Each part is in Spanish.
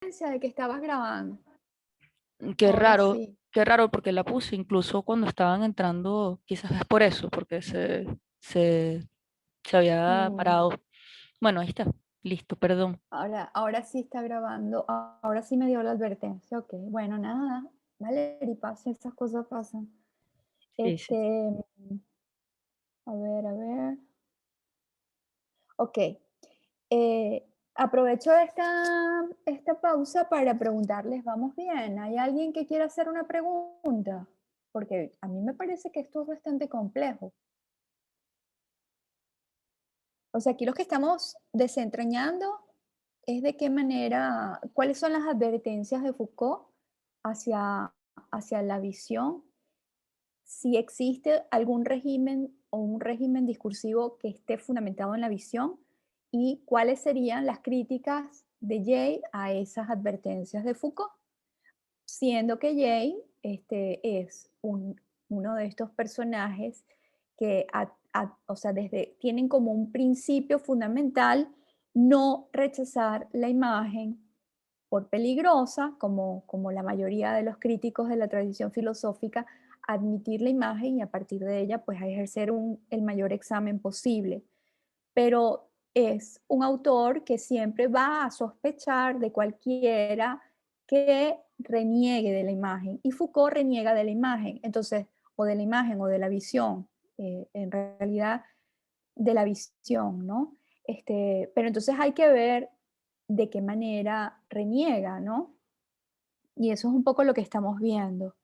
de que estabas grabando. Ahora sí. Qué raro porque la puse incluso cuando estaban entrando, quizás es por eso, porque se, se había Mm, parado. Bueno, ahí está, listo, perdón. ahora sí está grabando. Ahora sí me dio la advertencia. Ok, bueno, nada. Vale, y pasa, esas cosas pasan. Sí, sí. Este, a ver, a ver. Ok. Aprovecho esta pausa para preguntarles, ¿vamos bien? ¿Hay alguien que quiera hacer una pregunta? Porque a mí me parece que esto es bastante complejo. O sea, aquí lo que estamos desentrañando es de qué manera, cuáles son las advertencias de Foucault hacia, hacia la visión, si existe algún régimen o un régimen discursivo que esté fundamentado en la visión y cuáles serían las críticas de Jay a esas advertencias de Foucault, siendo que Jay es uno de estos personajes que o sea, tienen como un principio fundamental no rechazar la imagen por peligrosa, como la mayoría de los críticos de la tradición filosófica, admitir la imagen y a partir de ella pues a ejercer el mayor examen posible. Pero es un autor que siempre va a sospechar de cualquiera que reniegue de la imagen. Y Foucault reniega de la imagen, entonces, o de la imagen o de la visión, en realidad de la visión, ¿no? Pero entonces hay que ver de qué manera reniega, ¿no? Y eso es un poco lo que estamos viendo.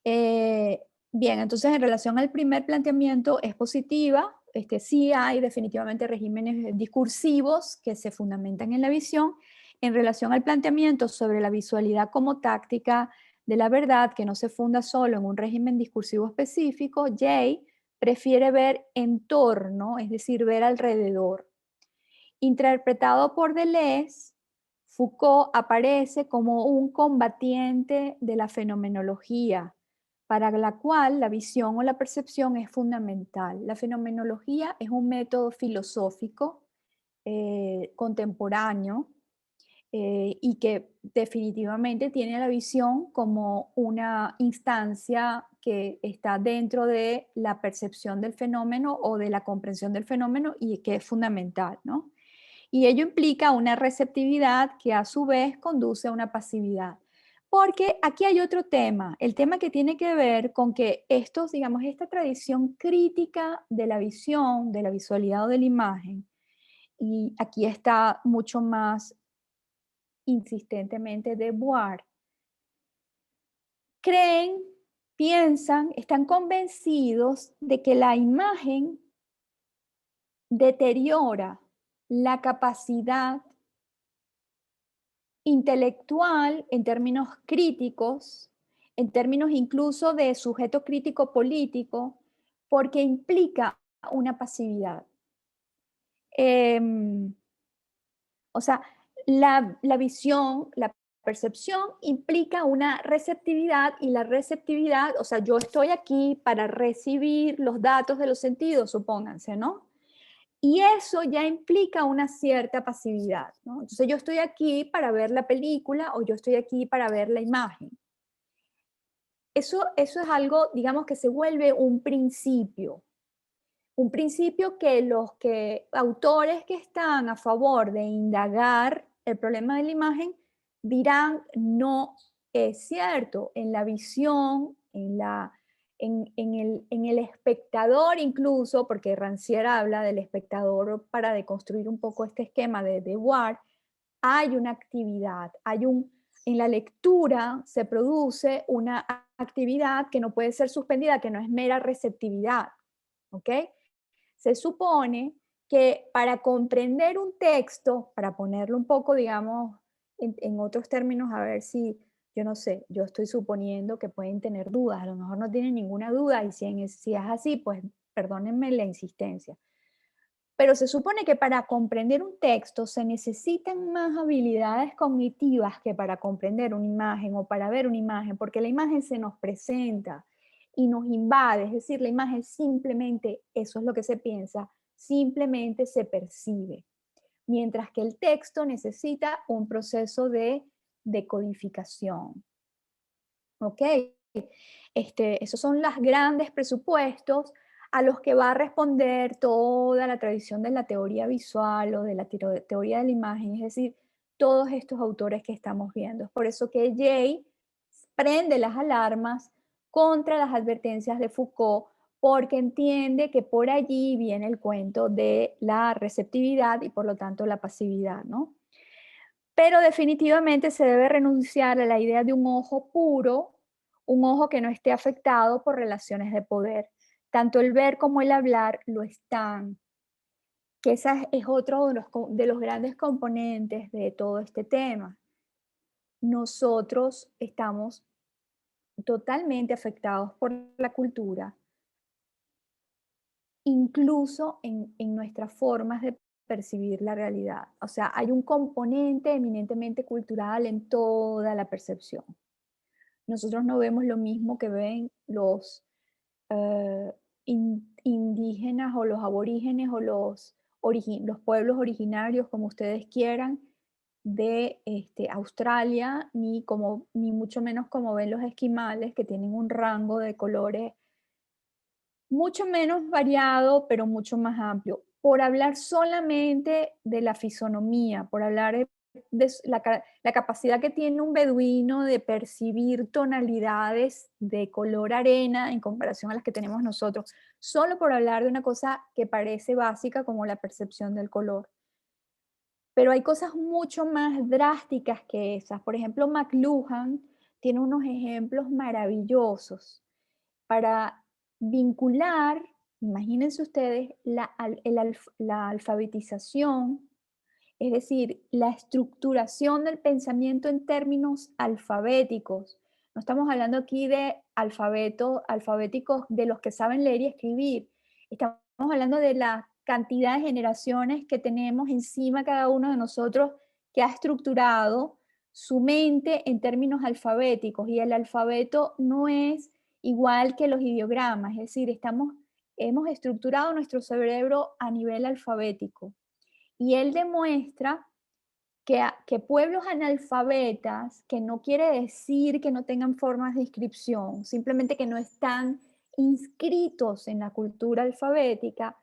Bien, entonces en relación al primer planteamiento es positiva, sí hay definitivamente regímenes discursivos que se fundamentan en la visión. En relación al planteamiento sobre la visualidad como táctica de la verdad, que no se funda solo en un régimen discursivo específico, Jay prefiere ver en torno, es decir, ver alrededor. Interpretado por Deleuze, Foucault aparece como un combatiente de la fenomenología, para la cual la visión o la percepción es fundamental. La fenomenología es un método filosófico contemporáneo y que definitivamente tiene la visión como una instancia que está dentro de la percepción del fenómeno o de la comprensión del fenómeno y que es fundamental, ¿no? Y ello implica una receptividad que a su vez conduce a una pasividad. Porque aquí hay otro tema, el tema que tiene que ver con que digamos, esta tradición crítica de la visión, de la visualidad o de la imagen, y aquí está mucho más insistentemente de Bohr, creen, piensan, están convencidos de que la imagen deteriora la capacidad intelectual en términos críticos, en términos incluso de sujeto crítico político, porque implica una pasividad. O sea, la visión, la percepción implica una receptividad y la receptividad, o sea, yo estoy aquí para recibir los datos de los sentidos, supónganse, ¿no? Y eso ya implica una cierta pasividad, ¿no? Entonces yo estoy aquí para ver la película o yo estoy aquí para ver la imagen. Eso es algo, digamos, que se vuelve un principio que autores que están a favor de indagar el problema de la imagen dirán no es cierto, en la visión, en el espectador incluso, porque Rancière habla del espectador para deconstruir un poco este esquema de Ward, hay una actividad, en la lectura se produce una actividad que no puede ser suspendida, que no es mera receptividad, ¿ok? Se supone que para comprender un texto, para ponerlo un poco, digamos, en otros términos, a ver si, yo no sé, yo estoy suponiendo que pueden tener dudas, a lo mejor no tienen ninguna duda y si es así, pues perdónenme la insistencia. Pero se supone que para comprender un texto se necesitan más habilidades cognitivas que para comprender una imagen o para ver una imagen, porque la imagen se nos presenta y nos invade, es decir, la imagen simplemente, eso es lo que se piensa, simplemente se percibe. mientras que el texto necesita un proceso de decodificación. ¿Ok? Esos son los grandes presupuestos a los que va a responder toda la tradición de la teoría visual o de la teoría de la imagen, es decir, todos estos autores que estamos viendo. Es por eso que Jay prende las alarmas contra las advertencias de Foucault, porque entiende que por allí viene el cuento de la receptividad y por lo tanto la pasividad, ¿no? Pero definitivamente se debe renunciar a la idea de un ojo puro, un ojo que no esté afectado por relaciones de poder. Tanto el ver como el hablar lo están, que ese es otro de los grandes componentes de todo este tema. Nosotros estamos totalmente afectados por la cultura, incluso en nuestras formas de percibir la realidad. O sea, hay un componente eminentemente cultural en toda la percepción. Nosotros no vemos lo mismo que ven los indígenas o los aborígenes o los pueblos originarios, como ustedes quieran, de Australia, ni mucho menos como ven los esquimales, que tienen un rango de colores mucho menos variado, pero mucho más amplio. Por hablar solamente de la fisonomía, por hablar la capacidad que tiene un beduino de percibir tonalidades de color arena en comparación a las que tenemos nosotros, solo por hablar de una cosa que parece básica como la percepción del color. Pero hay cosas mucho más drásticas que esas. Por ejemplo, McLuhan tiene unos ejemplos maravillosos para vincular, imagínense ustedes, la alfabetización, es decir, la estructuración del pensamiento en términos alfabéticos. No estamos hablando aquí de alfabéticos de los que saben leer y escribir. Estamos hablando de la cantidad de generaciones que tenemos encima cada uno de nosotros que ha estructurado su mente en términos alfabéticos. Y el alfabeto no es igual que los ideogramas, es decir, hemos estructurado nuestro cerebro a nivel alfabético. Y él demuestra que pueblos analfabetas, que no quiere decir que no tengan formas de inscripción, simplemente que no están inscritos en la cultura alfabética,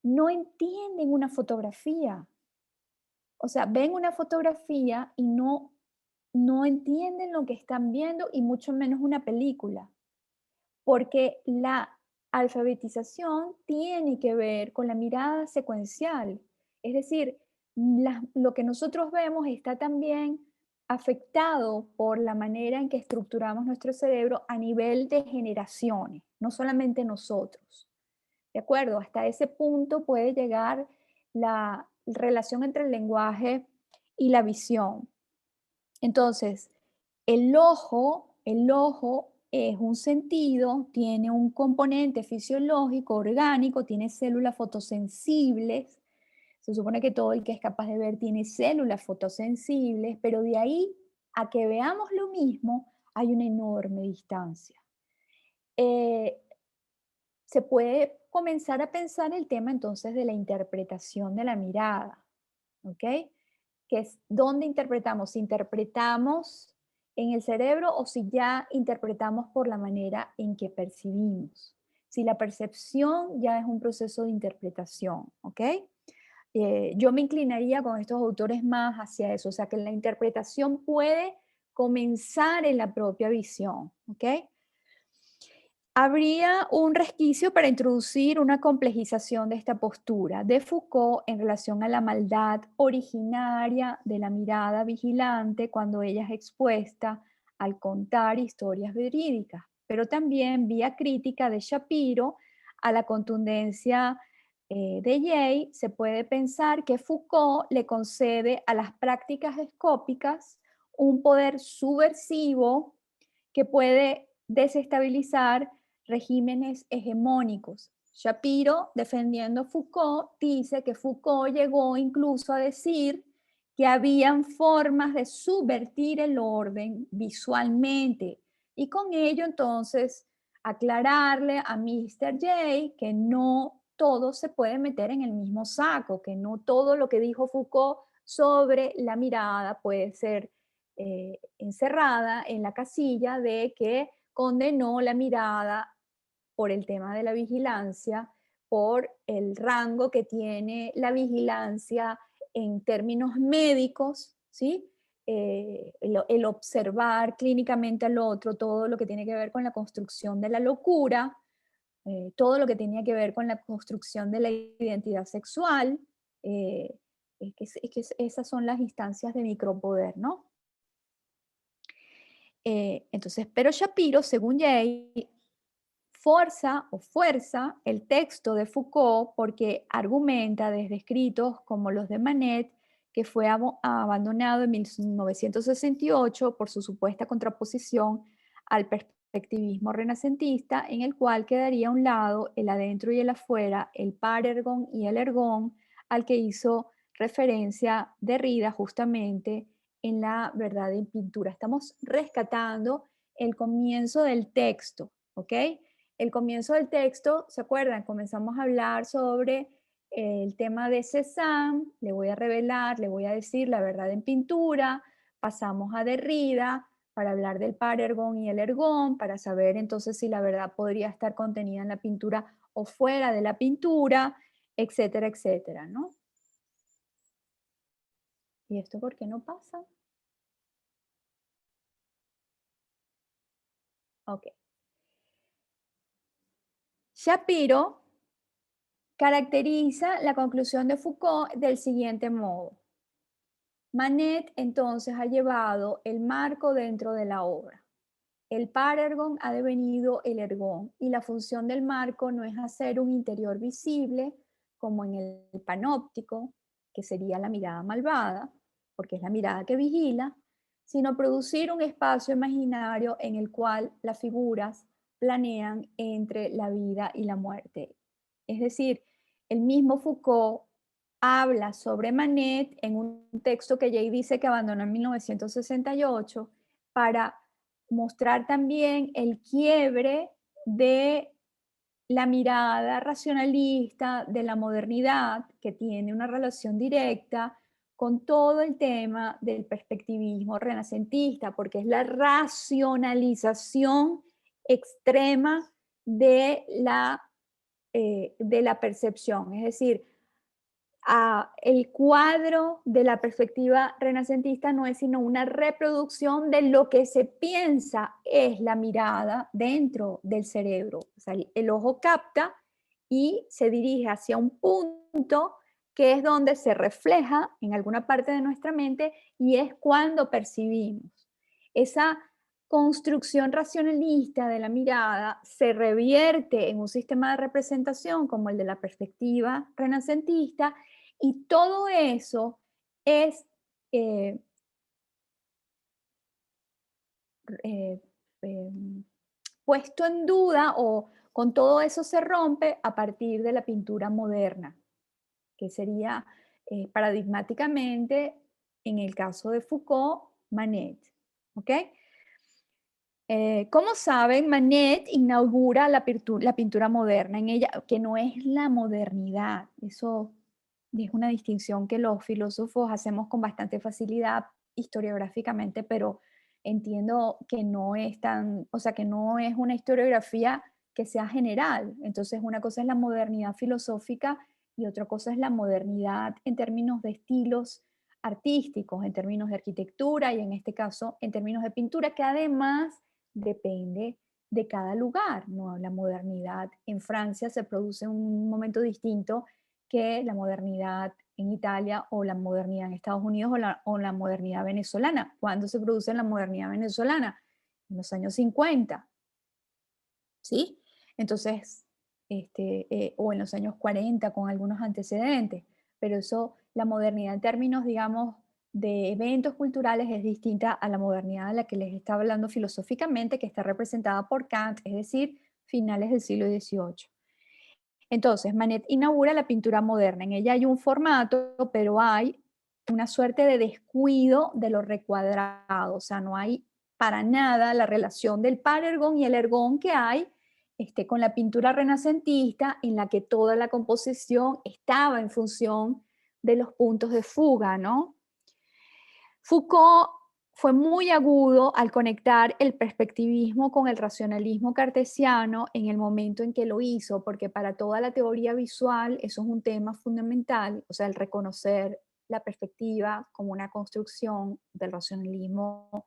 no entienden una fotografía. O sea, ven una fotografía y no entienden lo que están viendo y mucho menos una película, porque la alfabetización tiene que ver con la mirada secuencial. Es decir, lo que nosotros vemos está también afectado por la manera en que estructuramos nuestro cerebro a nivel de generaciones, no solamente nosotros. ¿De acuerdo? Hasta ese punto puede llegar la relación entre el lenguaje y la visión. Entonces, el ojo es un sentido, tiene un componente fisiológico, orgánico, tiene células fotosensibles. Se supone que todo el que es capaz de ver tiene células fotosensibles, pero de ahí a que veamos lo mismo hay una enorme distancia. Eh, Se puede comenzar a pensar el tema entonces de la interpretación de la mirada, ¿ok? Que es dónde interpretamos, si interpretamos en el cerebro o si ya interpretamos por la manera en que percibimos. Si la percepción ya es un proceso de interpretación, ¿ok? Yo me inclinaría con estos autores más hacia eso, o sea que la interpretación puede comenzar en la propia visión, ¿ok? Habría un resquicio para introducir una complejización de esta postura de Foucault en relación a la maldad originaria de la mirada vigilante cuando ella es expuesta al contar historias verídicas, pero también vía crítica de Shapiro a la contundencia de Jay, se puede pensar que Foucault le concede a las prácticas escópicas un poder subversivo que puede desestabilizar regímenes hegemónicos. Shapiro, defendiendo a Foucault, dice que Foucault llegó incluso a decir que habían formas de subvertir el orden visualmente y con ello entonces aclararle a Mr. J que no todo se puede meter en el mismo saco, que no todo lo que dijo Foucault sobre la mirada puede ser encerrada en la casilla de que condenó la mirada por el tema de la vigilancia, por el rango que tiene la vigilancia en términos médicos, ¿sí? El observar clínicamente al otro, todo lo que tiene que ver con la construcción de la locura, todo lo que tenía que ver con la construcción de la identidad sexual, eh, esas son las instancias de micropoder, ¿no? Entonces, pero Shapiro, según Jay, fuerza el texto de Foucault porque argumenta desde escritos como los de Manet, que fue abandonado en 1968 por su supuesta contraposición al perspectivismo renacentista, en el cual quedaría a un lado el adentro y el afuera, el parergon y el ergon, al que hizo referencia Derrida justamente en La verdad en pintura. Estamos rescatando el comienzo del texto, ¿ok? El comienzo del texto, ¿se acuerdan? Comenzamos a hablar sobre el tema de Cézanne, le voy a revelar, le voy a decir la verdad en pintura, pasamos a Derrida para hablar del parergon y el ergon, para saber entonces si la verdad podría estar contenida en la pintura o fuera de la pintura, etcétera, etcétera, ¿no? ¿Y esto por qué no pasa? Ok. Shapiro caracteriza la conclusión de Foucault del siguiente modo. Manet entonces ha llevado el marco dentro de la obra. El parergon ha devenido el ergon y la función del marco no es hacer un interior visible como en el panóptico, que sería la mirada malvada, porque es la mirada que vigila, sino producir un espacio imaginario en el cual las figuras planean entre la vida y la muerte. Es decir, el mismo Foucault habla sobre Manet en un texto que Jay dice que abandonó en 1968 para mostrar también el quiebre de la mirada racionalista de la modernidad, que tiene una relación directa con todo el tema del perspectivismo renacentista, porque es la racionalización extrema de la percepción. Es decir, el cuadro de la perspectiva renacentista no es sino una reproducción de lo que se piensa es la mirada dentro del cerebro. O sea, el ojo capta y se dirige hacia un punto que es donde se refleja en alguna parte de nuestra mente y es cuando percibimos. Esa construcción racionalista de la mirada se revierte en un sistema de representación como el de la perspectiva renacentista y todo eso es eh, eh, eh, puesto en duda o con todo eso se rompe a partir de la pintura moderna, que sería paradigmáticamente, en el caso de Foucault, Manet. ¿Ok? Como saben, Manet inaugura la pintura moderna en ella, que no es la modernidad. Eso es una distinción que los filósofos hacemos con bastante facilidad historiográficamente, pero entiendo que no es tan, o sea, que no es una historiografía que sea general. Entonces, una cosa es la modernidad filosófica y otra cosa es la modernidad en términos de estilos artísticos, en términos de arquitectura y en este caso en términos de pintura, que además depende de cada lugar, ¿no? La modernidad en Francia se produce en un momento distinto que la modernidad en Italia o la modernidad en Estados Unidos o la modernidad venezolana. ¿Cuándo se produce la modernidad venezolana? En los años 50, ¿sí? Entonces, o en los años 40 con algunos antecedentes, pero eso, la modernidad en términos, digamos, de eventos culturales es distinta a la modernidad de la que les está hablando filosóficamente, que está representada por Kant, es decir, finales del siglo XVIII. Entonces, Manet inaugura la pintura moderna. En ella hay un formato, pero hay una suerte de descuido de lo recuadrado. O sea, no hay para nada la relación del parergon y el ergon que hay con la pintura renacentista, en la que toda la composición estaba en función de los puntos de fuga, ¿no? Foucault fue muy agudo al conectar el perspectivismo con el racionalismo cartesiano en el momento en que lo hizo, porque para toda la teoría visual eso es un tema fundamental, o sea, el reconocer la perspectiva como una construcción del racionalismo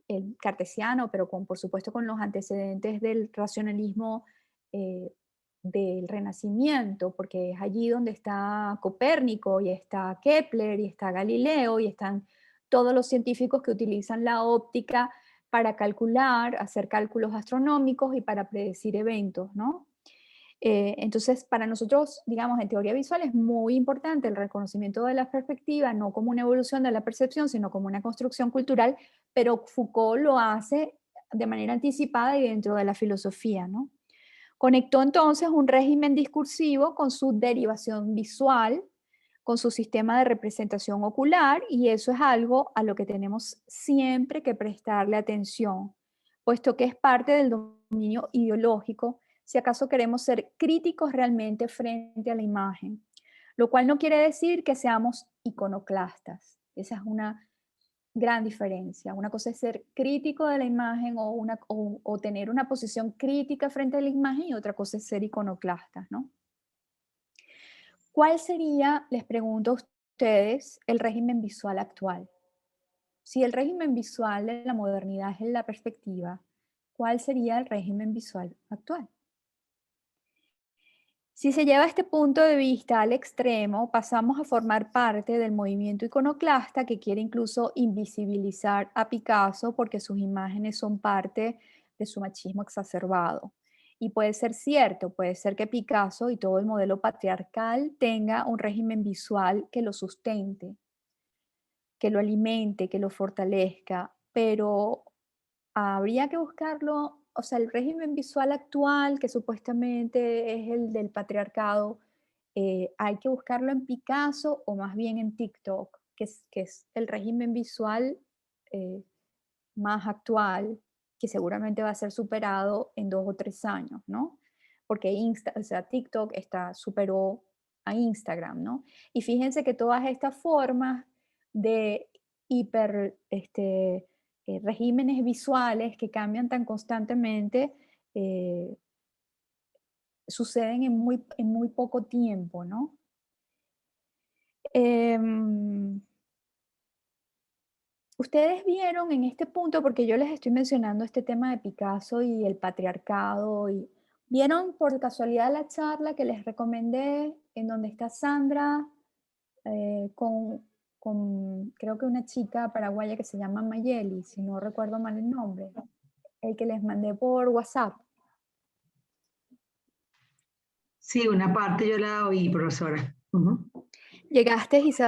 el cartesiano, pero por supuesto con los antecedentes del racionalismo eh, del Renacimiento, porque es allí donde está Copérnico y está Kepler y está Galileo y están todos los científicos que utilizan la óptica para calcular, hacer cálculos astronómicos y para predecir eventos, ¿no? Entonces, para nosotros, digamos, en teoría visual es muy importante el reconocimiento de la perspectiva, no como una evolución de la percepción, sino como una construcción cultural, pero Foucault lo hace de manera anticipada y dentro de la filosofía, ¿no? Conectó entonces un régimen discursivo con su derivación visual, con su sistema de representación ocular, y eso es algo a lo que tenemos siempre que prestarle atención, puesto que es parte del dominio ideológico, si acaso queremos ser críticos realmente frente a la imagen, lo cual no quiere decir que seamos iconoclastas. Esa es una gran diferencia. Una cosa es ser crítico de la imagen o tener una posición crítica frente a la imagen y otra cosa es ser iconoclastas, ¿no? ¿Cuál sería, les pregunto a ustedes, el régimen visual actual? Si el régimen visual de la modernidad es la perspectiva, ¿cuál sería el régimen visual actual? Si se lleva este punto de vista al extremo, pasamos a formar parte del movimiento iconoclasta que quiere incluso invisibilizar a Picasso porque sus imágenes son parte de su machismo exacerbado. Y puede ser cierto, puede ser que Picasso y todo el modelo patriarcal tenga un régimen visual que lo sustente, que lo alimente, que lo fortalezca, pero habría que buscarlo, o sea, el régimen visual actual, que supuestamente es el del patriarcado, hay que buscarlo en Picasso o más bien en TikTok, que es el régimen visual eh, más actual, que seguramente va a ser superado en 2 o 3 años, ¿no? Porque o sea, TikTok superó a Instagram, ¿no? Y fíjense que todas estas formas de regímenes visuales que cambian tan constantemente eh, suceden en muy poco tiempo, ¿no? Em, Ustedes vieron en este punto, porque yo les estoy mencionando este tema de Picasso y el patriarcado, y vieron por casualidad la charla que les recomendé, en donde está Sandra con creo que una chica paraguaya que se llama Mayeli, si no recuerdo mal el nombre, el que les mandé por WhatsApp. Sí, una parte yo la oí, profesora. Ujú. Llegaste, es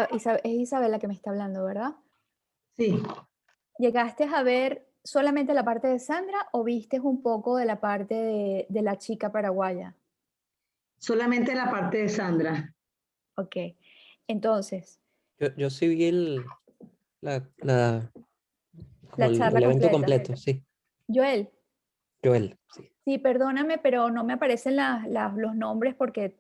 Isabel la que me está hablando, ¿verdad? Sí, ¿Llegaste a ver solamente la parte de Sandra o viste un poco de la parte de la chica paraguaya? solamente la parte de Sandra. Ok, entonces, Yo sí vi la, la- como la el charla evento completa. completo, sí. Joel, Joel, sí. sí, perdóname, pero no me aparecen los nombres porque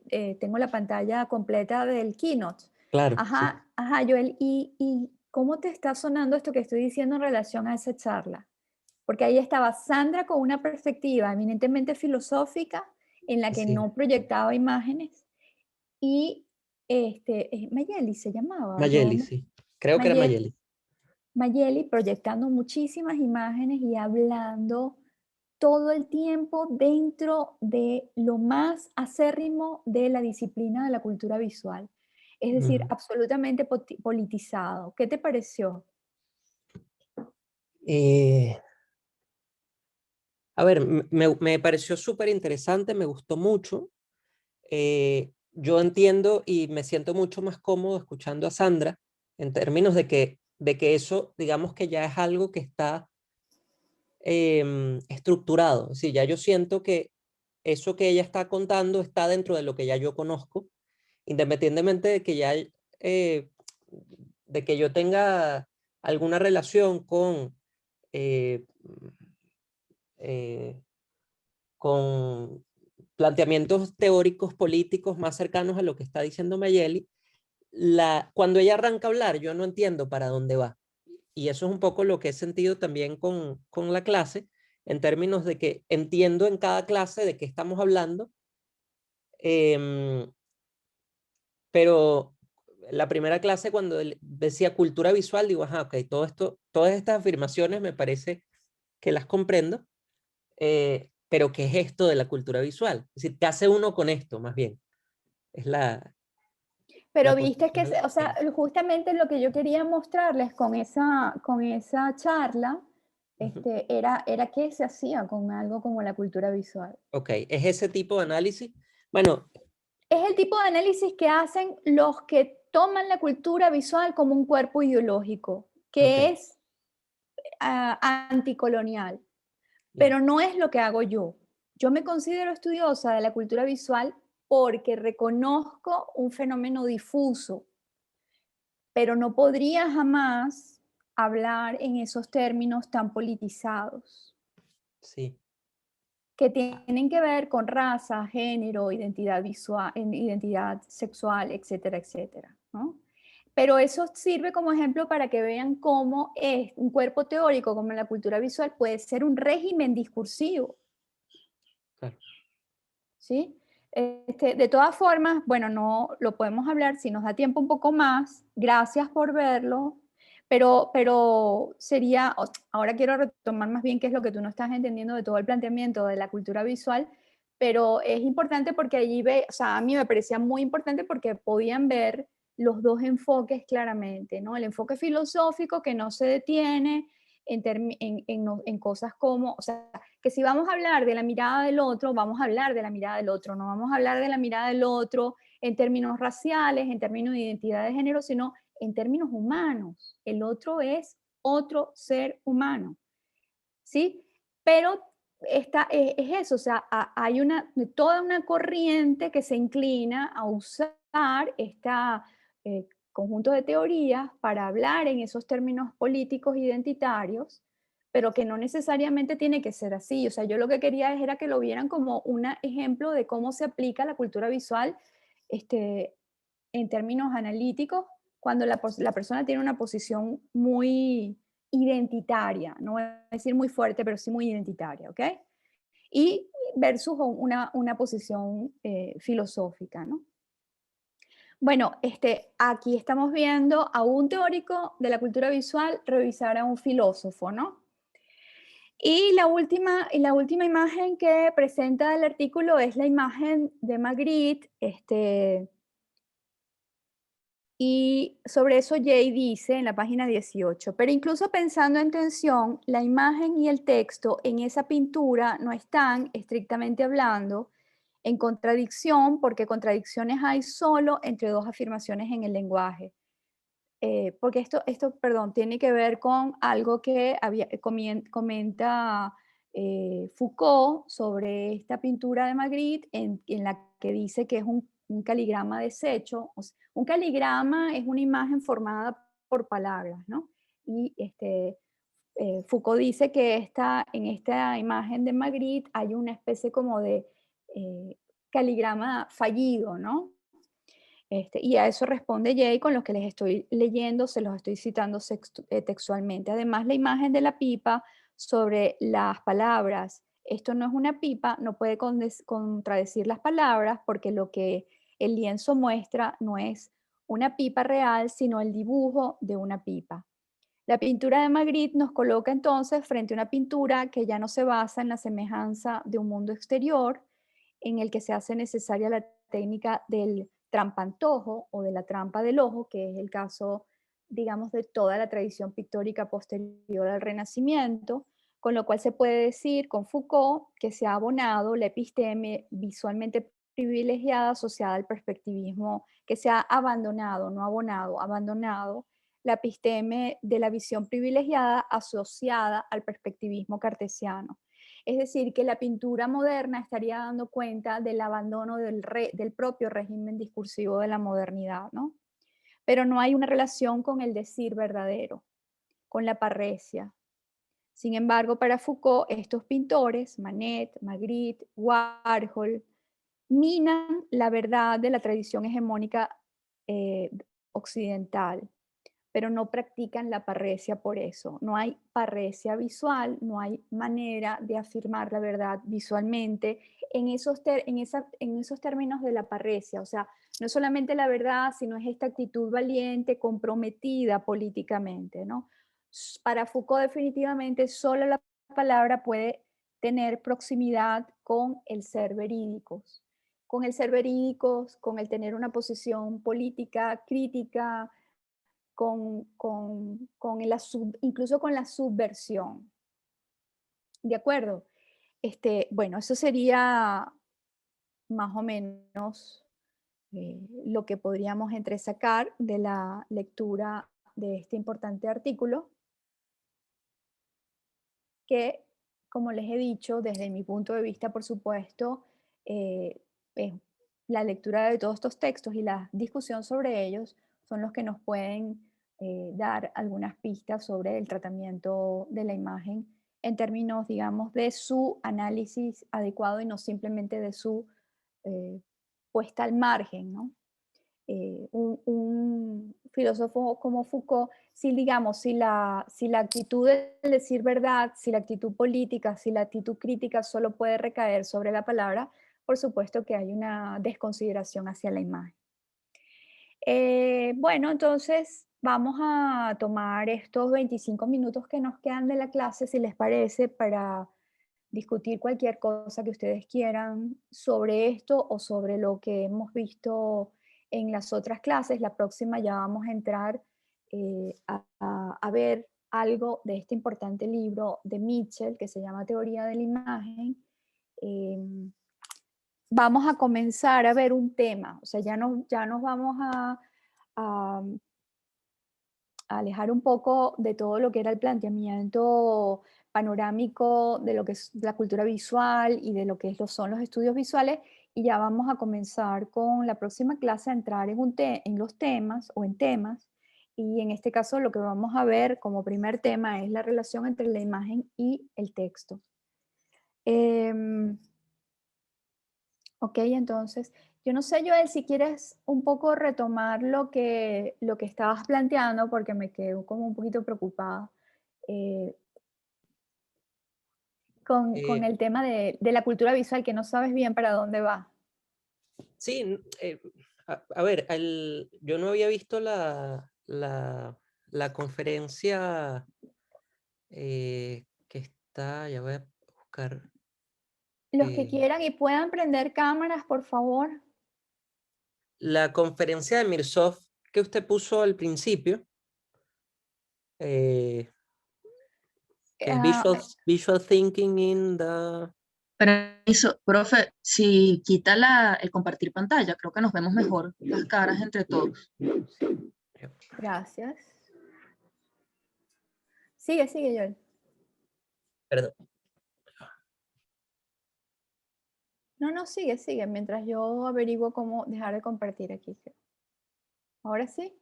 tengo la pantalla completa del keynote. Claro, sí. Ajá, ajá, Joel, ¿y cómo te está sonando esto que estoy diciendo en relación a esa charla? Porque ahí estaba Sandra con una perspectiva eminentemente filosófica en la que Sí. no proyectaba imágenes y Mayeli se llamaba, Mayeli, sí. Creo que era Mayeli, Mayeli. Mayeli proyectando muchísimas imágenes y hablando todo el tiempo dentro de lo más acérrimo de la disciplina de la cultura visual. Es decir, Mm. absolutamente politizado. ¿Qué te pareció? Eh, a ver, me pareció súper interesante, me gustó mucho. Yo entiendo y me siento mucho más cómodo escuchando a Sandra en términos de que eso, digamos que ya es algo que está estructurado. Es decir, ya yo siento que eso que ella está contando está dentro de lo que ya yo conozco, independientemente de que ya, de que yo tenga alguna relación con eh, eh, con planteamientos teóricos políticos más cercanos a lo que está diciendo Mayeli, cuando ella arranca a hablar, yo no entiendo para dónde va. Y eso es un poco lo que he sentido también con la clase, en términos de que entiendo en cada clase de qué estamos hablando, pero la primera clase cuando decía cultura visual, digo, ajá, ok, todo esto, todas estas afirmaciones me parece que las comprendo, pero ¿qué es esto de la cultura visual? Es decir, ¿qué hace uno con esto, más bien? Es Pero la viste que, construcción de la o sea, conciencia. justamente lo que yo quería mostrarles con esa charla, Ujú. era qué se hacía con algo como la cultura visual. Ok, es ese tipo de análisis. Bueno, Es el tipo de análisis que hacen los que toman la cultura visual como un cuerpo ideológico, ok, que es anticolonial, bien, pero no es lo que hago yo. Yo me considero estudiosa de la cultura visual porque reconozco un fenómeno difuso, pero no podría jamás hablar en esos términos tan politizados, sí. que Ah, tienen que ver con raza, género, identidad visual, identidad sexual, etcétera, etcétera, ¿no? Pero eso sirve como ejemplo para que vean cómo es un cuerpo teórico como la cultura visual puede ser un régimen discursivo, claro. ¿sí? De todas formas, bueno, no lo podemos hablar si nos da tiempo un poco más. Gracias por verlo, pero sería, ahora quiero retomar más bien qué es lo que tú no estás entendiendo de todo el planteamiento de la cultura visual, pero es importante porque allí o sea, a mí me parecía muy importante porque podían ver los dos enfoques claramente, ¿no? El enfoque filosófico que no se detiene en cosas como, o sea, que si vamos a hablar de la mirada del otro, vamos a hablar de la mirada del otro, no vamos a hablar de la mirada del otro en términos raciales, en términos de identidad de género, sino en términos humanos. El otro es otro ser humano, ¿sí? Pero es eso, o sea, hay toda una corriente que se inclina a usar este conjunto de teorías para hablar en esos términos políticos identitarios, pero que no necesariamente tiene que ser así. O sea, yo lo que quería era que lo vieran como un ejemplo de cómo se aplica la cultura visual este, en términos analíticos cuando la persona tiene una posición muy identitaria, no voy a decir muy fuerte, pero sí muy identitaria, ¿ok? Y versus una posición filosófica, ¿no? Bueno, aquí estamos viendo a un teórico de la cultura visual revisar a un filósofo, ¿no? Y la última imagen que presenta el artículo es la imagen de Magritte, y sobre eso Jay dice en la página 18, pero incluso pensando en tensión, la imagen y el texto en esa pintura no están, estrictamente hablando, en contradicción, porque contradicciones hay solo entre dos afirmaciones en el lenguaje. Porque perdón, tiene que ver con algo que comenta Foucault sobre esta pintura de Magritte, en la que dice que es un caligrama deshecho. O sea, un caligrama es una imagen formada por palabras, ¿no? Y Foucault dice que en esta imagen de Magritte hay una especie como de caligrama fallido, ¿no? Y a eso responde Jay con lo que les estoy leyendo, se los estoy citando textualmente. Además, la imagen de la pipa sobre las palabras, esto no es una pipa, no puede contradecir las palabras porque lo que el lienzo muestra no es una pipa real, sino el dibujo de una pipa. La pintura de Magritte nos coloca entonces frente a una pintura que ya no se basa en la semejanza de un mundo exterior, en el que se hace necesaria la técnica del trampantojo o de la trampa del ojo, que es el caso, digamos, de toda la tradición pictórica posterior al Renacimiento, con lo cual se puede decir con Foucault que se ha abonado la episteme visualmente privilegiada asociada al perspectivismo, que se ha abandonado, no abonado, abandonado la episteme de la visión privilegiada asociada al perspectivismo cartesiano. Es decir, que la pintura moderna estaría dando cuenta del abandono del propio régimen discursivo de la modernidad, ¿no? Pero no hay una relación con el decir verdadero, con la parresia, Sin embargo, para Foucault, estos pintores, Manet, Magritte, Warhol, minan la verdad de la tradición hegemónica eh, occidental, pero no practican la parresia por eso. No hay parresia visual, no hay manera de afirmar la verdad visualmente en esos términos de la parresia. O sea, no es solamente la verdad, sino es esta actitud valiente, comprometida políticamente, ¿no? Para Foucault definitivamente solo la palabra puede tener proximidad con el ser verídicos, con el ser verídicos, con el tener una posición política crítica, incluso con la subversión. ¿De acuerdo? Bueno, eso sería más o menos lo que podríamos entresacar de la lectura de este importante artículo, que, como les he dicho, desde mi punto de vista, por supuesto, es la lectura de todos estos textos y la discusión sobre ellos son los que nos pueden dar algunas pistas sobre el tratamiento de la imagen en términos, digamos, de su análisis adecuado y no simplemente de su puesta al margen, ¿no? Un filósofo como Foucault, si digamos, si la actitud de decir verdad, si la actitud política, si la actitud crítica solo puede recaer sobre la palabra, por supuesto que hay una desconsideración hacia la imagen. Bueno, entonces vamos a tomar estos 25 minutos que nos quedan de la clase, si les parece, para discutir cualquier cosa que ustedes quieran sobre esto o sobre lo que hemos visto en las otras clases. La próxima ya vamos a entrar a ver algo de este importante libro de Mitchell que se llama Teoría de la Imagen. Vamos a comenzar a ver un tema, o sea, ya nos vamos a alejar un poco de todo lo que era el planteamiento panorámico de lo que es la cultura visual y de lo que son los estudios visuales, y ya vamos a comenzar con la próxima clase a entrar en los temas o en temas, y en este caso lo que vamos a ver como primer tema es la relación entre la imagen y el texto. Ok, entonces, yo no sé, Joel, si quieres un poco retomar lo que estabas planteando, porque me quedo como un poquito preocupada eh, con Eh, el tema de la cultura visual, que no sabes bien para dónde va. sí, a ver, yo no había visto la conferencia que está, ya voy a buscar. Los que eh, quieran y puedan prender cámaras, por favor. la conferencia de Mirzoff que usted puso al principio, eh, que es Ah, Visual Thinking in the... Permiso, profe, si quita el compartir pantalla, creo que nos vemos mejor las caras entre todos. gracias. Sigue, Joel. Perdón. No, sigue, mientras yo averiguo cómo dejar de compartir aquí. Ahora sí.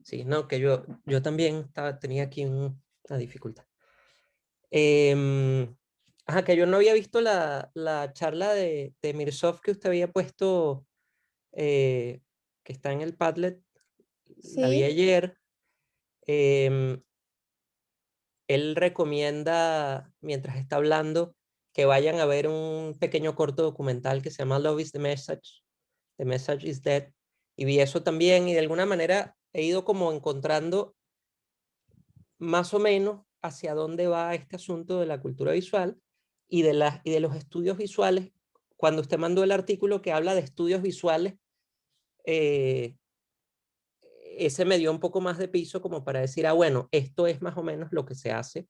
Sí, no, que yo también tenía aquí una dificultad. Que yo no había visto la charla de Mirzoff que usted había puesto, que está en el Padlet, la vi Sí. ayer. Em, Él recomienda, mientras está hablando, que vayan a ver un pequeño corto documental que se llama Love is the Message is Dead, y vi eso también, y de alguna manera he ido como encontrando más o menos hacia dónde va este asunto de la cultura visual y de los estudios visuales. Cuando usted mandó el artículo que habla de estudios visuales, eh, ese me dio un poco más de piso como para decir, bueno, esto es más o menos lo que se hace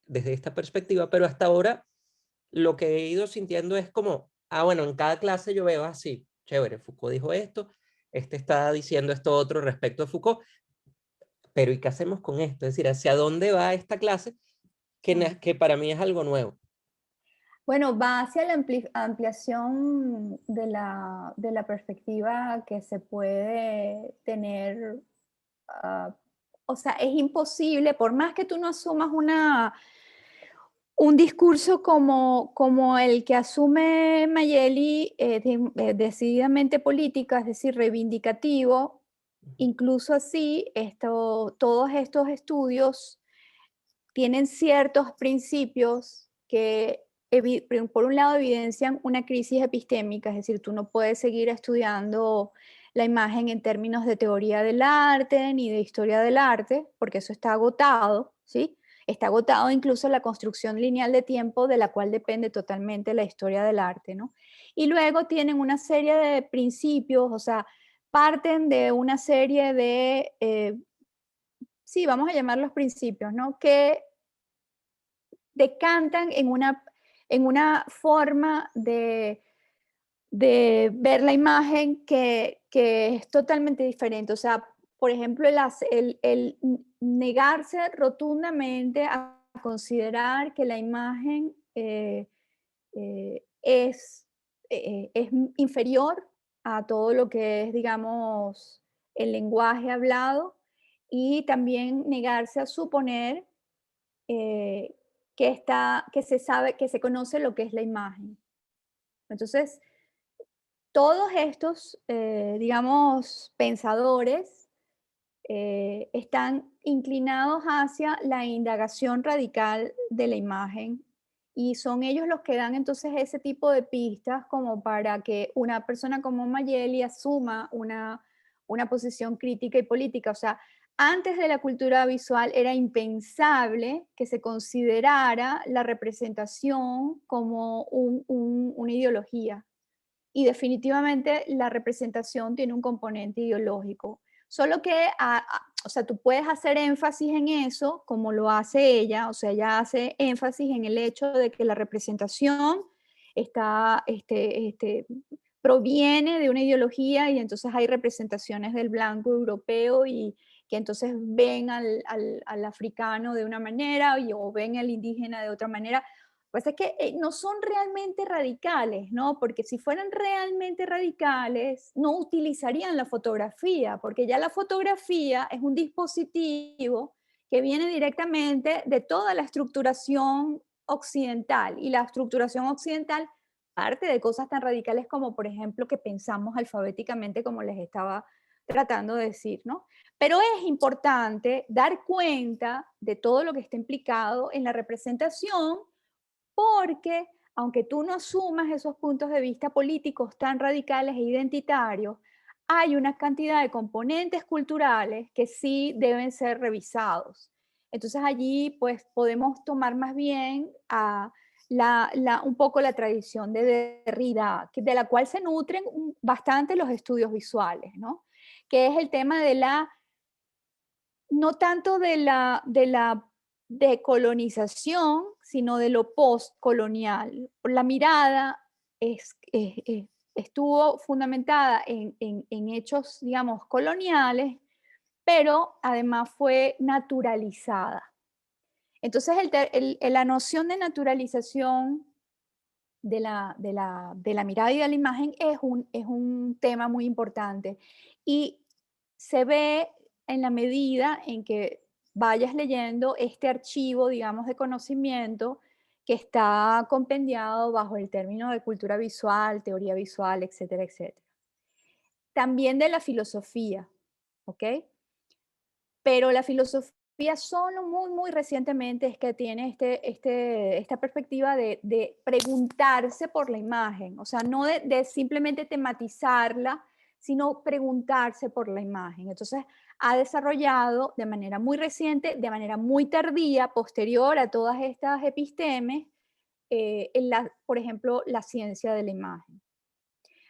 desde esta perspectiva, pero hasta ahora lo que he ido sintiendo es como, bueno, en cada clase yo veo así, chévere, Foucault dijo esto, este está diciendo esto otro respecto a Foucault, pero ¿y qué hacemos con esto? Es decir, ¿hacia dónde va esta clase? Que para mí es algo nuevo. Bueno, va hacia la ampliación de la perspectiva que se puede tener o sea, es imposible, por más que tú no asumas un discurso como el que asume Mayeli, decididamente política, es decir, reivindicativo, incluso así, todos estos estudios tienen ciertos principios que, por un lado, evidencian una crisis epistémica, es decir, tú no puedes seguir estudiando la imagen en términos de teoría del arte ni de historia del arte, porque eso está agotado, ¿sí? Está agotado incluso la construcción lineal de tiempo de la cual depende totalmente la historia del arte, ¿no? Y luego tienen una serie de principios, o sea, parten de una serie de, sí, vamos a llamarlos principios, ¿no? Que decantan en una forma de ver la imagen que es totalmente diferente. O sea, por ejemplo, el negarse rotundamente a considerar que la imagen es inferior a todo lo que es, digamos, el lenguaje hablado, y también negarse a suponer eh, que se sabe, que se conoce lo que es la imagen. Entonces, todos estos, digamos, pensadores están inclinados hacia la indagación radical de la imagen, y son ellos los que dan entonces ese tipo de pistas como para que una persona como Mayeli asuma una posición crítica y política. O sea, antes de la cultura visual era impensable que se considerara la representación como una ideología. Y definitivamente la representación tiene un componente ideológico. Solo que, o sea, tú puedes hacer énfasis en eso, como lo hace ella, o sea, ella hace énfasis en el hecho de que la representación proviene de una ideología, y entonces hay representaciones del blanco europeo y que entonces ven al africano de una manera o ven al indígena de otra manera. Pues es que no son realmente radicales, ¿no? Porque si fueran realmente radicales, no utilizarían la fotografía, porque ya la fotografía es un dispositivo que viene directamente de toda la estructuración occidental, y la estructuración occidental parte de cosas tan radicales como, por ejemplo, que pensamos alfabéticamente, como les estaba tratando de decir, ¿no? Pero es importante dar cuenta de todo lo que está implicado en la representación, porque aunque tú no asumas esos puntos de vista políticos tan radicales e identitarios, hay una cantidad de componentes culturales que sí deben ser revisados. Entonces allí pues podemos tomar más bien un poco la tradición de Derrida, de la cual se nutren bastante los estudios visuales, ¿no? Que es el tema de no tanto de la decolonización, sino de lo postcolonial. La mirada estuvo fundamentada en hechos, digamos, coloniales, pero además fue naturalizada. Entonces, la noción de naturalización de la mirada y de la imagen es un tema muy importante, y se ve en la medida en que vayas leyendo este archivo, digamos, de conocimiento que está compendiado bajo el término de cultura visual, teoría visual, etcétera, etcétera. También de la filosofía, ¿ok? Pero la filosofía solo muy, muy recientemente es que tiene esta perspectiva de preguntarse por la imagen, o sea, no de simplemente tematizarla, sino preguntarse por la imagen. Entonces, ha desarrollado de manera muy reciente, de manera muy tardía, posterior a todas estas epistemes, por ejemplo, la ciencia de la imagen.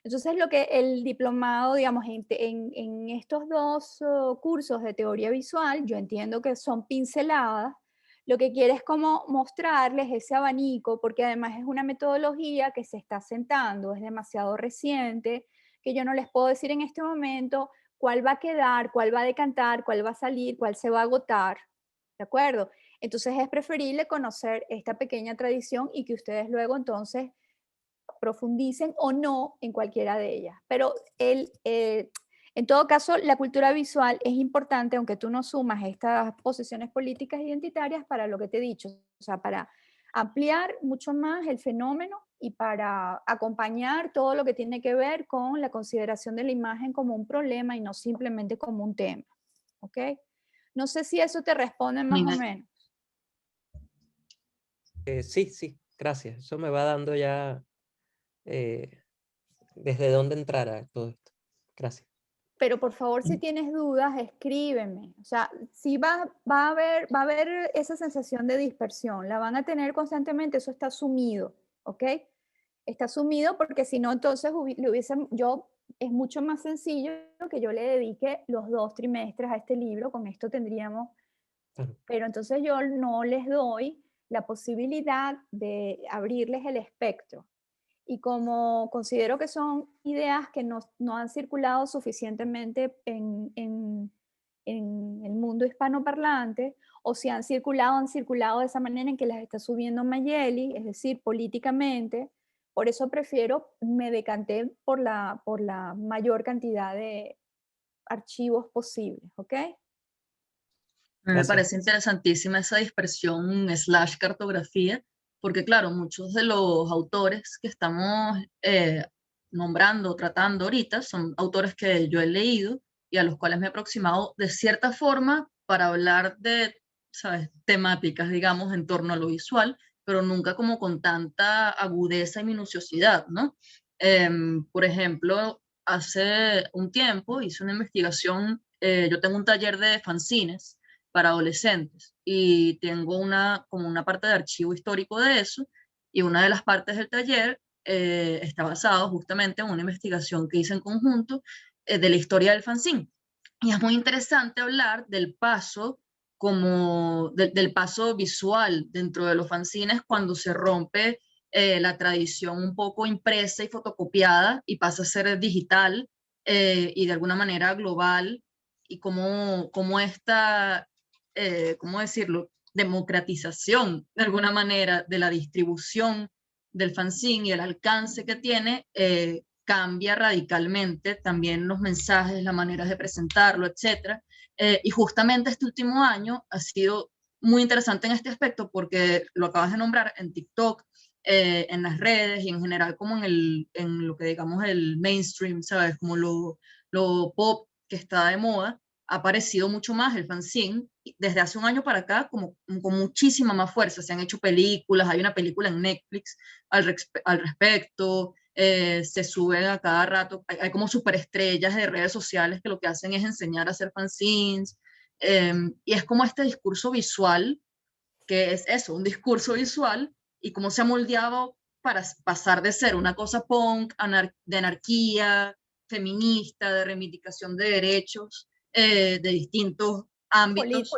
Entonces, lo que el diplomado, digamos, en estos dos cursos de teoría visual, yo entiendo que son pinceladas, lo que quiere es como mostrarles ese abanico, porque además es una metodología que se está asentando, es demasiado reciente, que yo no les puedo decir en este momento cuál va a quedar, cuál va a decantar, cuál va a salir, cuál se va a agotar, ¿de acuerdo? Entonces es preferible conocer esta pequeña tradición y que ustedes luego entonces profundicen o no en cualquiera de ellas. Pero En todo caso, la cultura visual es importante, aunque tú no sumas estas posiciones políticas identitarias, para lo que te he dicho, o sea, para ampliar mucho más el fenómeno y para acompañar todo lo que tiene que ver con la consideración de la imagen como un problema y no simplemente como un tema, ¿ok? No sé si eso te responde más o menos. Sí, sí, gracias. Eso me va dando ya desde dónde entrar a todo esto. Gracias. Pero por favor, si tienes dudas, escríbeme. O sea, sí va a haber esa sensación de dispersión, la van a tener constantemente, eso está asumido, ¿ok? Está asumido porque si no, entonces es mucho más sencillo que yo le dedique los 2 trimestres a este libro, con esto tendríamos, Claro. pero entonces yo no les doy la posibilidad de abrirles el espectro. Y como considero que son ideas que no han circulado suficientemente en el mundo hispanoparlante, o si han circulado de esa manera en que las está subiendo Mayeli, es decir, políticamente, por eso me decanté por la mayor cantidad de archivos posibles, ¿ok? Me Gracias. parece interesantísima esa dispersión / cartografía, porque claro, muchos de los autores que estamos nombrando, tratando ahorita, son autores que yo he leído y a los cuales me he aproximado de cierta forma para hablar de, ¿sabes?, temáticas, digamos, en torno a lo visual, pero nunca como con tanta agudeza y minuciosidad, ¿no? Por ejemplo, hace un tiempo hice una investigación, yo tengo un taller de fanzines para adolescentes y tengo como una parte de archivo histórico de eso, y una de las partes del taller está basado justamente en una investigación que hice en conjunto de la historia del fanzine. Y es muy interesante hablar del paso del paso visual dentro de los fanzines cuando se rompe la tradición un poco impresa y fotocopiada y pasa a ser digital y de alguna manera global, y cómo esta, ¿cómo decirlo?, democratización de alguna manera de la distribución del fanzine y el alcance que tiene cambia radicalmente también los mensajes, las maneras de presentarlo, etc. Y justamente este último año ha sido muy interesante en este aspecto porque lo acabas de nombrar en TikTok, en las redes y en general como en lo que digamos el mainstream, ¿sabes? Como lo pop que está de moda, ha aparecido mucho más el fanzine desde hace un año para acá con muchísima más fuerza. Se han hecho películas, hay una película en Netflix al respecto, se suben a cada rato, hay como superestrellas de redes sociales que lo que hacen es enseñar a hacer fanzines, y es como este discurso visual, que es eso, un discurso visual, y cómo se ha moldeado para pasar de ser una cosa punk, de anarquía, feminista, de reivindicación de derechos, de distintos ámbitos,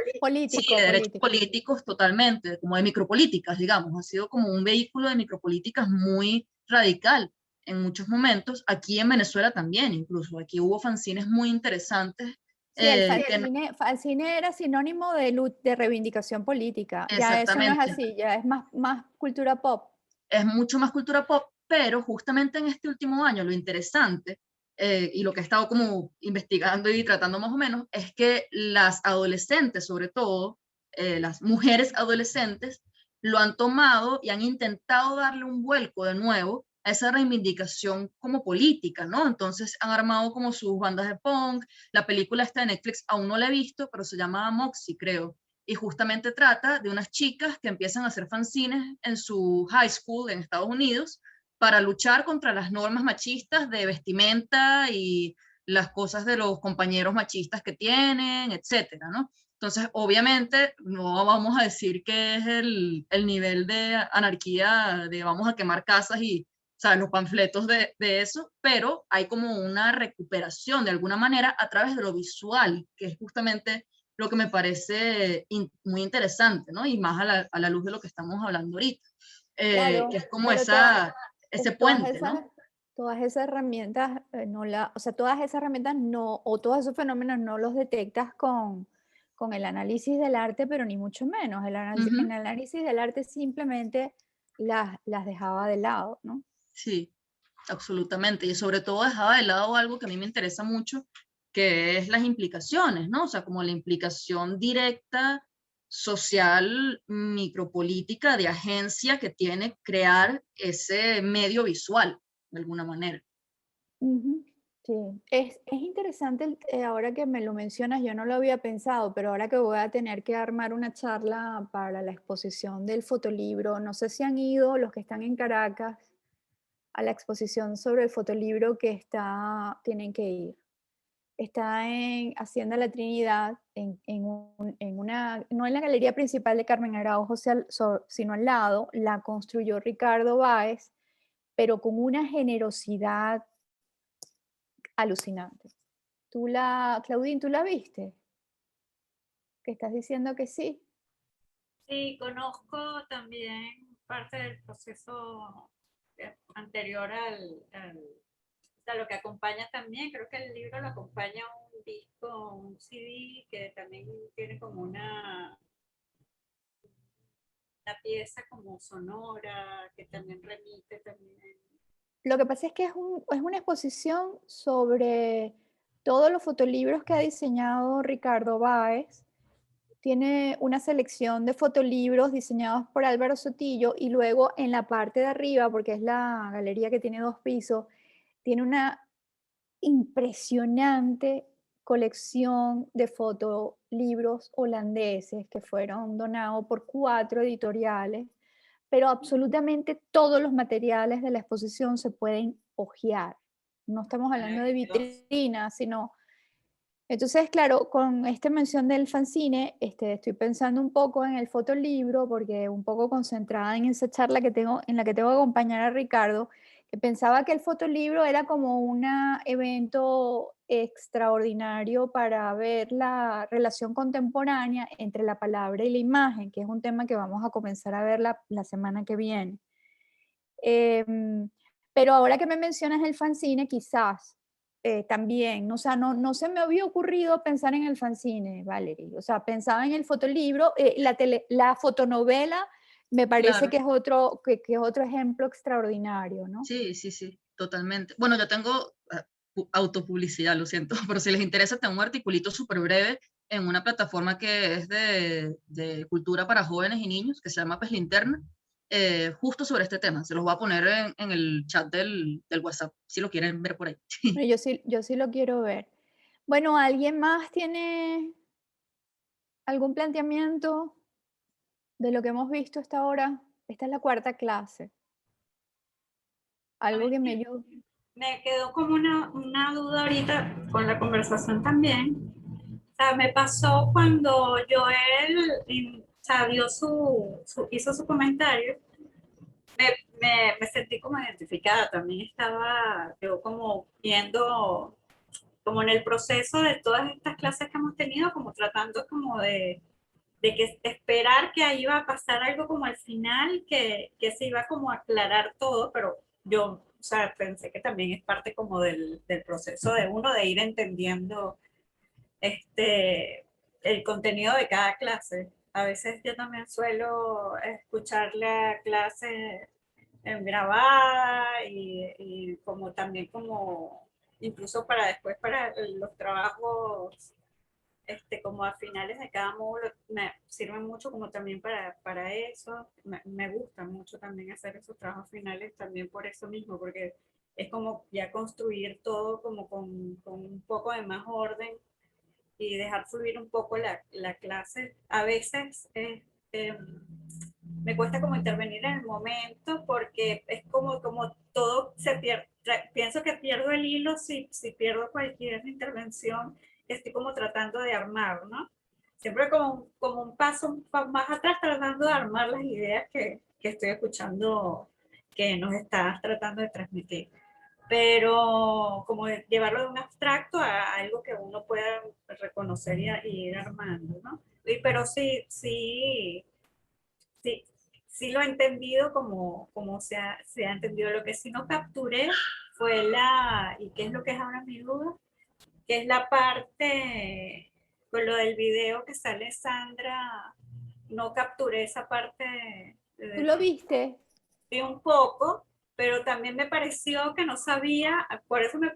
sí, de derechos políticos totalmente, como de micropolíticas, digamos, ha sido como un vehículo de micropolíticas muy radical en muchos momentos, aquí en Venezuela también, incluso, aquí hubo fanzines muy interesantes. Sí, el cine era sinónimo de reivindicación política. Ya eso no es así, ya es más cultura pop. Es mucho más cultura pop, pero justamente en este último año lo interesante, y lo que he estado como investigando y tratando más o menos, es que las adolescentes, sobre todo, las mujeres adolescentes, lo han tomado y han intentado darle un vuelco de nuevo a esa reivindicación como política, ¿no? Entonces han armado como sus bandas de punk. La película está en Netflix, aún no la he visto, pero se llama Moxie, creo. Y justamente trata de unas chicas que empiezan a hacer fanzines en su high school en Estados Unidos para luchar contra las normas machistas de vestimenta y las cosas de los compañeros machistas que tienen, etcétera, ¿no? Entonces, obviamente, no vamos a decir que es el nivel de anarquía de vamos a quemar casas y, ¿sabes?, los panfletos de eso, pero hay como una recuperación de alguna manera a través de lo visual, que es justamente lo que me parece muy interesante, ¿no? Y más a la luz de lo que estamos hablando ahorita. Claro, Es como pero ese puente, ¿no? Todas esas herramientas, o sea, todas esas herramientas o todos esos fenómenos no los detectas con el análisis del arte, pero ni mucho menos. El análisis del arte simplemente las dejaba de lado, ¿no? Sí, absolutamente. Y sobre todo dejaba de lado algo que a mí me interesa mucho, que es las implicaciones, ¿no? O sea, como la implicación directa, social, micropolítica, de agencia que tiene crear ese medio visual, de alguna manera. Ujú, sí, es interesante ahora que me lo mencionas, yo no lo había pensado, pero ahora que voy a tener que armar una charla para la exposición del fotolibro, no sé si han ido los que están en Caracas a la exposición sobre el fotolibro que tienen que ir. Está en Hacienda La Trinidad, en una, no en la galería principal de Carmen Araujo, sino al lado, la construyó Ricardo Báez, pero con una generosidad alucinante. Claudine, ¿tú la viste? Que estás diciendo que sí. Sí, conozco también parte del proceso anterior a lo que acompaña también. Creo que el libro lo acompaña un disco, un CD que también tiene como una pieza como sonora que también remite también. Lo que pasa es que es una exposición sobre todos los fotolibros que ha diseñado Ricardo Báez. Tiene una selección de fotolibros diseñados por Álvaro Sotillo y luego en la parte de arriba, porque es la galería que tiene 2 pisos, tiene una impresionante colección de fotolibros holandeses que fueron donados por 4 editoriales, pero absolutamente todos los materiales de la exposición se pueden hojear. No estamos hablando de vitrinas, sino... Entonces, claro, con esta mención del fanzine, estoy pensando un poco en el fotolibro, porque un poco concentrada en esa charla que tengo, en la que tengo que acompañar a Ricardo, que pensaba que el fotolibro era como un evento extraordinario para ver la relación contemporánea entre la palabra y la imagen, que es un tema que vamos a comenzar a ver la semana que viene. Pero ahora que me mencionas el fanzine, quizás también, o sea, no se me había ocurrido pensar en el fanzine, Valerie. O sea, pensaba en el fotolibro, la fotonovela me parece Claro. que que es otro ejemplo extraordinario, ¿no? Sí, sí, sí, totalmente. Bueno, yo tengo autopublicidad, lo siento, pero si les interesa, tengo un articulito súper breve en una plataforma que es de cultura para jóvenes y niños, que se llama Pues Linterna, justo sobre este tema. Se los voy a poner en el chat del WhatsApp, si lo quieren ver por ahí. Bueno, yo sí lo quiero ver. Bueno, ¿alguien más tiene algún planteamiento de lo que hemos visto hasta ahora? Esta es la 4ª clase. A Algo mí que me ayude. me quedó como una duda ahorita con la conversación también. O sea, me pasó cuando Joel o sea, hizo su comentario, me sentí como identificada. También estaba yo como viendo, como en el proceso de todas estas clases que hemos tenido, como tratando como de que esperar que ahí iba a pasar algo como al final, que se iba como a aclarar todo, pero yo, o sea, pensé que también es parte como del proceso de uno de ir entendiendo el contenido de cada clase. A veces yo también suelo escuchar la clase en grabada y como también como incluso para después para los trabajos como a finales de cada módulo me sirven mucho como también para eso. Me gusta mucho también hacer esos trabajos finales también por eso mismo, porque es como ya construir todo como con un poco de más orden y dejar fluir un poco la clase. A veces me cuesta como intervenir en el momento porque es como todo se pierde. Pienso que pierdo el hilo si pierdo cualquier intervención que estoy como tratando de armar, ¿no? Siempre como un paso más atrás tratando de armar las ideas que estoy escuchando que nos estás tratando de transmitir. Pero como llevarlo de un abstracto a algo que uno pueda reconocer y ir armando, ¿no? Pero sí, sí lo he entendido como se ha entendido. Lo que sí no capturé fue y qué es lo que es ahora mi duda, que es la parte, con lo del video que sale Sandra, no capturé esa parte ¿Tú lo viste? vi un poco, pero también me pareció que no sabía, por eso me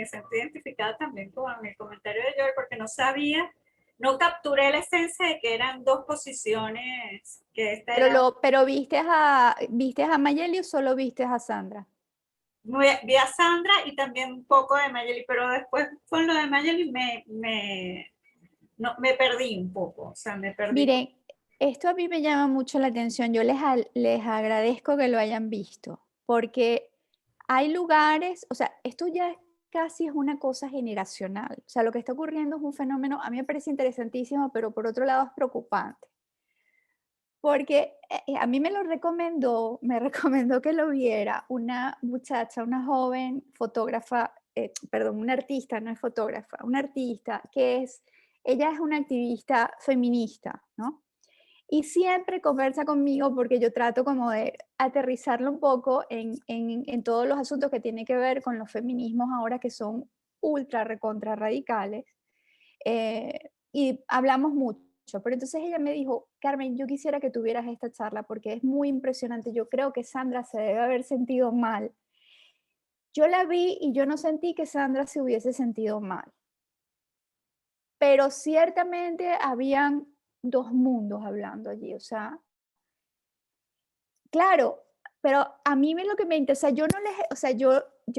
sentí identificada también con el comentario de Joel, porque no sabía, no capturé la esencia de que eran dos posiciones, que esta era... Pero ¿viste a Mayeli o solo viste a Sandra? Vi a Sandra y también un poco de Mayeli, pero después con lo de Mayeli me perdí un poco, o sea, me perdí. Miren, esto a mí me llama mucho la atención. Yo les agradezco que lo hayan visto, porque hay lugares, o sea, esto ya casi es una cosa generacional. O sea, lo que está ocurriendo es un fenómeno, a mí me parece interesantísimo, pero por otro lado es preocupante. Porque a mí me recomendó que lo viera una muchacha, una joven fotógrafa, perdón, una artista, no es fotógrafa, una artista ella es una activista feminista, ¿no? Y siempre conversa conmigo porque yo trato como de aterrizarlo un poco en todos los asuntos que tienen que ver con los feminismos ahora que son ultra recontra radicales. Y hablamos mucho. Pero entonces ella me dijo, Carmen, yo quisiera que tuvieras esta charla porque es muy impresionante. Yo creo que Sandra se debe haber sentido mal. Yo la vi y yo no sentí que Sandra se hubiese sentido mal. Pero ciertamente habían dos mundos hablando allí. O sea, claro, pero a mí lo que me interesa, yo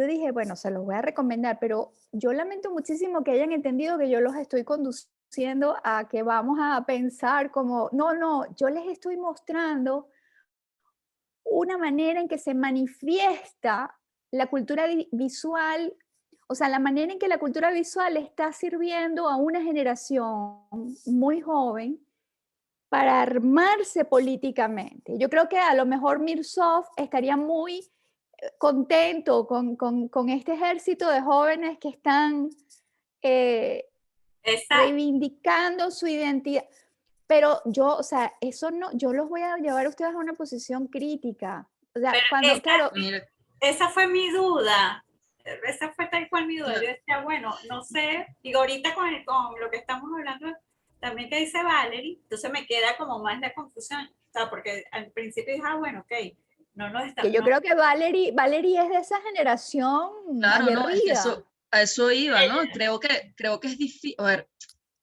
dije, bueno, se los voy a recomendar, pero yo lamento muchísimo que hayan entendido que yo los estoy conduciendo a que vamos a pensar como, no, yo les estoy mostrando una manera en que se manifiesta la cultura visual, o sea, la manera en que la cultura visual está sirviendo a una generación muy joven para armarse políticamente. Yo creo que a lo mejor Mirsoff estaría muy contento con este ejército de jóvenes que están reivindicando su identidad. Pero yo, o sea, eso no, yo los voy a llevar a ustedes a una posición crítica. O sea, esa fue mi duda. Esa fue tal cual mi duda. Yo decía, bueno, no sé, digo, ahorita con lo que estamos hablando, también que dice Valerie, entonces me queda como más la confusión. O sea, porque al principio dije, bueno, ok, yo creo que Valerie es de esa generación claro, no, es que aguerrida. a eso iba, ¿no? Creo que es difícil, a ver,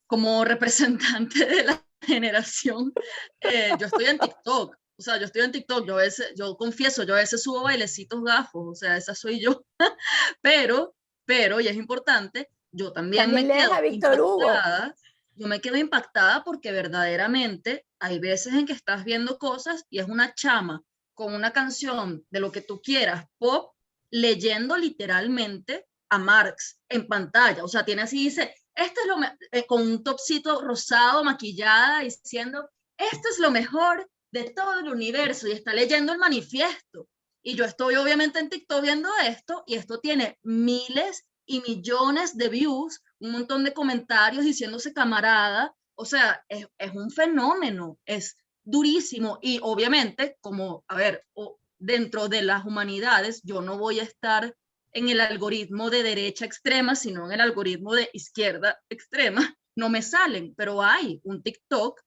como representante de la generación, yo estoy en TikTok, o sea, yo confieso, yo a veces subo bailecitos gafos, o sea, esa soy yo, pero, y es importante, yo también me lees quedo a Víctor Hugo. Yo me quedo impactada porque verdaderamente hay veces en que estás viendo cosas y es una chama con una canción de lo que tú quieras, pop, leyendo literalmente a Marx en pantalla, o sea, tiene así, dice, esto es lo con un topcito rosado, maquillada, diciendo, esto es lo mejor de todo el universo, y está leyendo el manifiesto. Y yo estoy obviamente en TikTok viendo esto, y esto tiene miles y millones de views, un montón de comentarios diciéndose camarada, o sea, es un fenómeno, es durísimo, y obviamente, como, a ver, dentro de las humanidades, yo no voy a estar en el algoritmo de derecha extrema, sino en el algoritmo de izquierda extrema, no me salen, pero hay un TikTok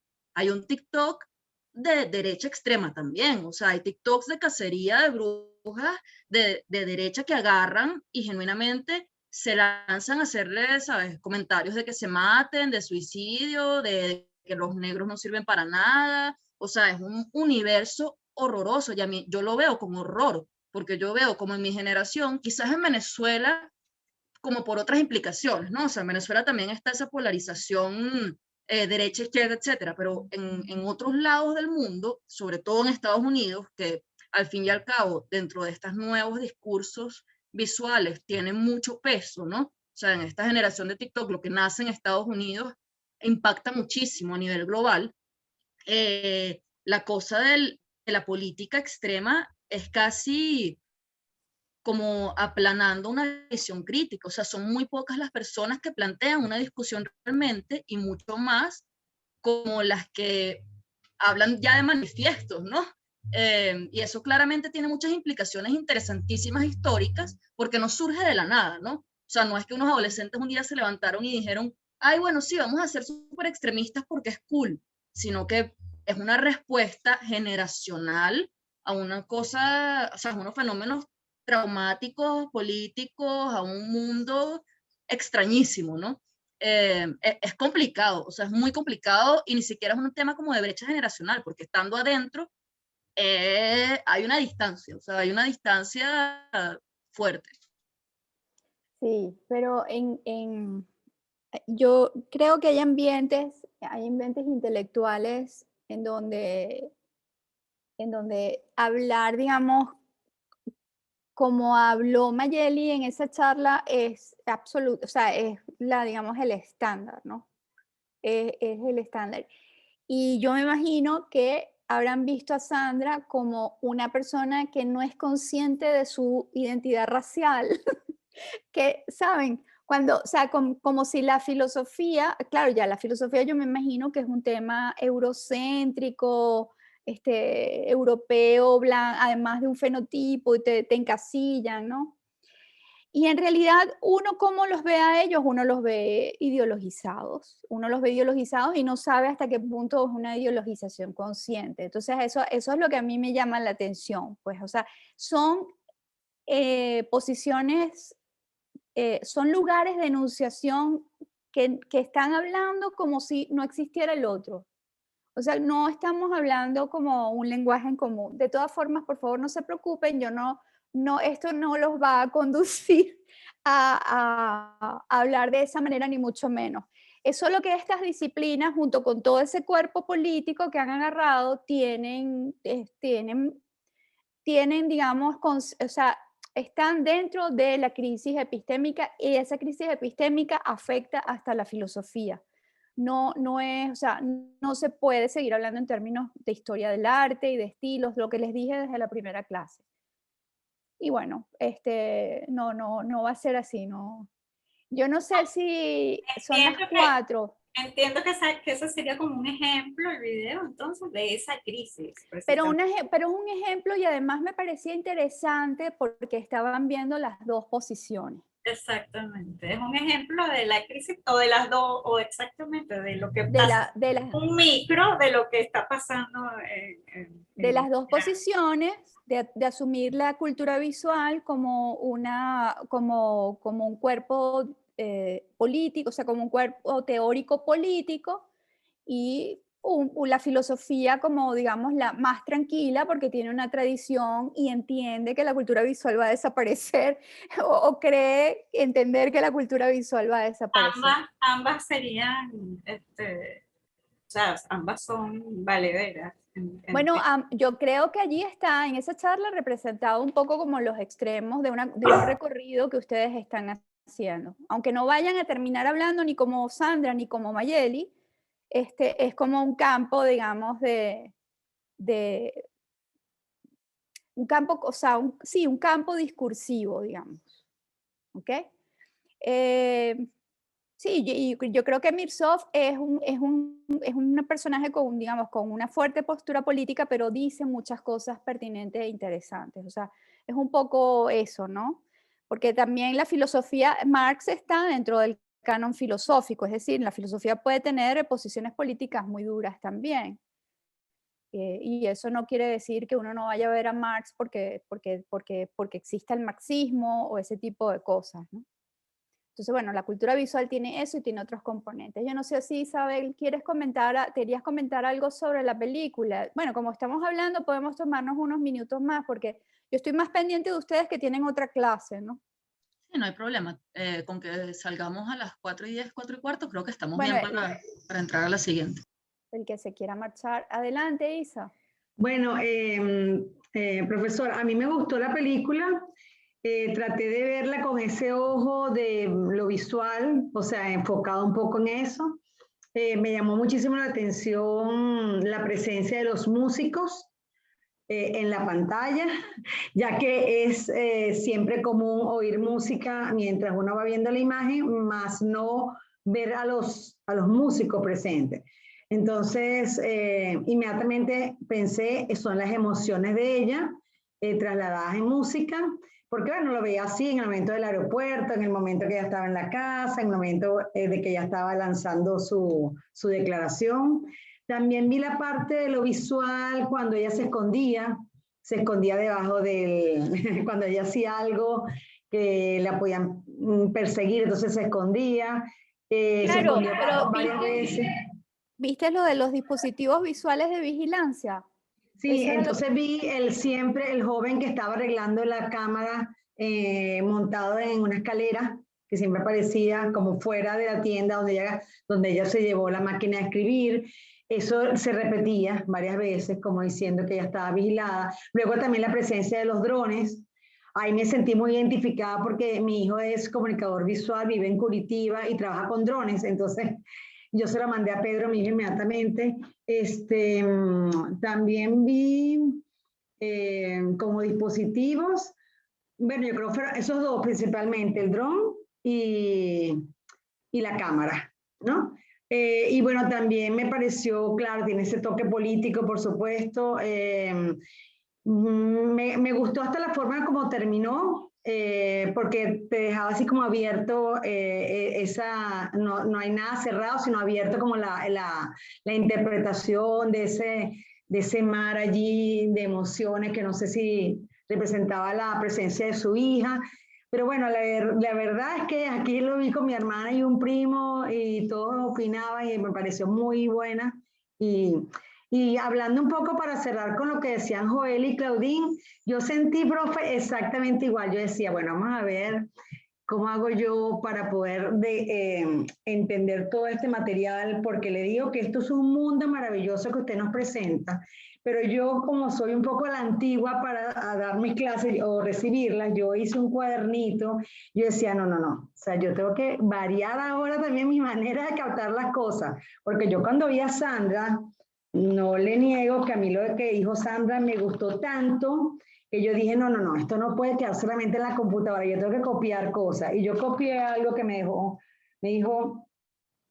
de derecha extrema también, o sea, hay TikToks de cacería de brujas de derecha que agarran y genuinamente se lanzan a hacerle, ¿sabes?, comentarios de que se maten, de suicidio, de que los negros no sirven para nada, o sea, es un universo horroroso y a mí yo lo veo con horror, porque yo veo como en mi generación, quizás en Venezuela, como por otras implicaciones, ¿no? O sea, en Venezuela también está esa polarización derecha, izquierda, etcétera, pero en otros lados del mundo, sobre todo en Estados Unidos, que al fin y al cabo, dentro de estos nuevos discursos visuales, tienen mucho peso, ¿no? O sea, en esta generación de TikTok, lo que nace en Estados Unidos impacta muchísimo a nivel global. La cosa de la política extrema es casi como aplanando una visión crítica, o sea, son muy pocas las personas que plantean una discusión realmente y mucho más como las que hablan ya de manifiestos, ¿no? Y eso claramente tiene muchas implicaciones interesantísimas históricas porque no surge de la nada, ¿no? O sea, no es que unos adolescentes un día se levantaron y dijeron, ay, bueno, sí, vamos a ser súper extremistas porque es cool, sino que es una respuesta generacional a una cosa, o sea, a unos fenómenos traumáticos, políticos, a un mundo extrañísimo, ¿no? Es complicado, o sea, es muy complicado y ni siquiera es un tema como de brecha generacional, porque estando adentro hay una distancia, o sea, hay una distancia fuerte. Sí, pero yo creo que hay ambientes intelectuales en donde hablar, digamos, como habló Mayeli en esa charla, es absoluto, o sea, es digamos, el estándar, ¿no? Es el estándar. Y yo me imagino que habrán visto a Sandra como una persona que no es consciente de su identidad racial, que, ¿saben? Cuando, o sea, como si la filosofía, claro, ya la filosofía yo me imagino que es un tema eurocéntrico, europeo, además de un fenotipo, y te encasillan, ¿no? Y en realidad uno cómo los ve a ellos, uno los ve ideologizados y no sabe hasta qué punto es una ideologización consciente. Entonces eso es lo que a mí me llama la atención, pues, o sea, son posiciones, son lugares de enunciación que están hablando como si no existiera el otro. O sea, no estamos hablando como un lenguaje en común. De todas formas, por favor, no se preocupen, esto no los va a conducir a hablar de esa manera, ni mucho menos. Es solo que estas disciplinas, junto con todo ese cuerpo político que han agarrado, tienen, digamos, o sea, están dentro de la crisis epistémica y esa crisis epistémica afecta hasta la filosofía. No es, o sea, no se puede seguir hablando en términos de historia del arte y de estilos, lo que les dije desde la primera clase. Y bueno, no va a ser así, no. Yo no sé si son las 4. Entiendo que ese sería como un ejemplo, el video, entonces, de esa crisis. Pero es un ejemplo y además me parecía interesante porque estaban viendo las dos posiciones. Exactamente, es un ejemplo de la crisis o de las dos, o exactamente de lo que pasa, un micro de lo que está pasando. De las dos posiciones, de asumir la cultura visual como un cuerpo político, o sea, como un cuerpo teórico político, y la filosofía como, digamos, la más tranquila porque tiene una tradición y entiende que la cultura visual va a desaparecer o cree entender que la cultura visual va a desaparecer. Ambas serían, o sea, ambas son valederas. Bueno, yo creo que allí está en esa charla representado un poco como los extremos de un recorrido que ustedes están haciendo. Aunque no vayan a terminar hablando ni como Sandra ni como Mayeli, es como un campo, digamos, de un campo, o sea, un campo discursivo, digamos. ¿Ok? Sí, yo creo que Mirsov es un personaje con, digamos, con una fuerte postura política, pero dice muchas cosas pertinentes e interesantes. O sea, es un poco eso, ¿no? Porque también la filosofía, Marx está dentro del canon filosófico, es decir, la filosofía puede tener posiciones políticas muy duras también. Y eso no quiere decir que uno no vaya a ver a Marx porque exista el marxismo o ese tipo de cosas, ¿no? Entonces, bueno, la cultura visual tiene eso y tiene otros componentes. Yo no sé si Isabel, querías comentar algo sobre la película. Bueno, como estamos hablando, podemos tomarnos unos minutos más porque yo estoy más pendiente de ustedes que tienen otra clase, ¿no? Sí, no hay problema. Con que salgamos a las 4:10, 4:15, creo que estamos Bueno, bien para entrar a la siguiente. El que se quiera marchar. Adelante, Isa. Bueno, profesor, a mí me gustó la película. Traté de verla con ese ojo de lo visual, o sea, enfocado un poco en eso. Me llamó muchísimo la atención la presencia de los músicos en la pantalla, ya que es siempre común oír música mientras uno va viendo la imagen, más no ver a los músicos presentes. Entonces, inmediatamente pensé, son las emociones de ella trasladadas en música, porque bueno, lo veía así en el momento del aeropuerto, en el momento que ella estaba en la casa, en el momento de que ella estaba lanzando su declaración. También vi la parte de lo visual cuando ella se escondía se escondía debajo del, cuando ella hacía algo que la podían perseguir, entonces se escondía, se Claro, escondió pero varias veces. ¿viste lo de los dispositivos visuales de vigilancia? Sí, Eso era lo entonces vi siempre el joven que estaba arreglando la cámara montado en una escalera, que siempre aparecía como fuera de la tienda donde ella se llevó la máquina de escribir. Eso se repetía varias veces, como diciendo que ella estaba vigilada. Luego también la presencia de los drones. Ahí me sentí muy identificada porque mi hijo es comunicador visual, vive en Curitiba y trabaja con drones. Entonces, yo se lo mandé a Pedro, mi hijo, inmediatamente. También vi como dispositivos, bueno, yo creo que fueron esos dos principalmente, el dron y la cámara, ¿no? Y bueno, también me pareció, claro, tiene ese toque político, por supuesto. Me gustó hasta la forma como terminó, porque te dejaba así como abierto, no hay nada cerrado, sino abierto como la interpretación de ese mar allí de emociones que no sé si representaba la presencia de su hija. Pero bueno, la verdad es que aquí lo vi con mi hermana y un primo y todos opinaban y me pareció muy buena. Y hablando un poco para cerrar con lo que decían Joel y Claudine, yo sentí, profe, exactamente igual. Yo decía, bueno, vamos a ver cómo hago yo para poder entender todo este material, porque le digo que esto es un mundo maravilloso que usted nos presenta, pero yo como soy un poco la antigua para dar mis clases o recibirlas, yo hice un cuadernito, yo decía, no, o sea, yo tengo que variar ahora también mi manera de captar las cosas, porque yo cuando vi a Sandra, no le niego que a mí lo que dijo Sandra me gustó tanto, que yo dije, no, esto no puede quedar solamente en la computadora, yo tengo que copiar cosas. Y yo copié algo que me dijo,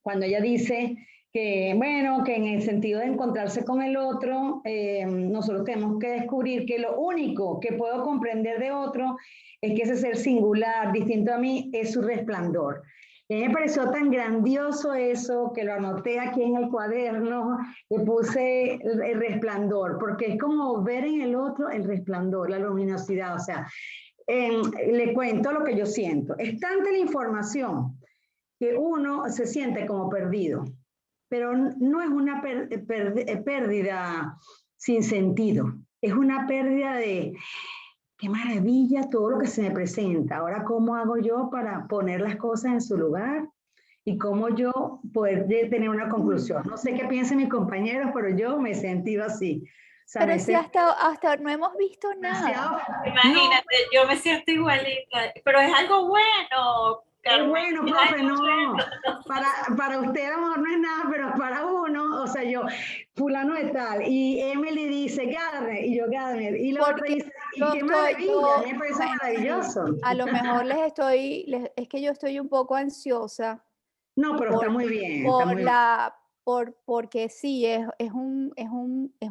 cuando ella dice que, bueno, que en el sentido de encontrarse con el otro, nosotros tenemos que descubrir que lo único que puedo comprender de otro es que ese ser singular, distinto a mí, es su resplandor. Y a mí me pareció tan grandioso eso que lo anoté aquí en el cuaderno, le puse el resplandor, porque es como ver en el otro el resplandor, la luminosidad, o sea, le cuento lo que yo siento. Es tanta la información que uno se siente como perdido, pero no es una pérdida sin sentido, es una pérdida de qué maravilla todo lo que se me presenta. Ahora, ¿cómo hago yo para poner las cosas en su lugar? Y cómo yo poder tener una conclusión. No sé qué piensan mis compañeros, pero yo me he sentido así. O sea, Pero si hasta no hemos visto nada. Imagínate, yo me siento igualita, pero es algo bueno, Carmen. Es bueno, profe, no. Para usted a lo mejor no es nada, pero para uno, o sea, yo, fulano de tal, y Emily dice, Gardner, y yo, Gardner, y la otra dice, y qué maravilla, a mí me parece bueno, maravilloso. A lo mejor es que yo estoy un poco ansiosa. No, pero está muy bien, está muy bien. Porque sí, es un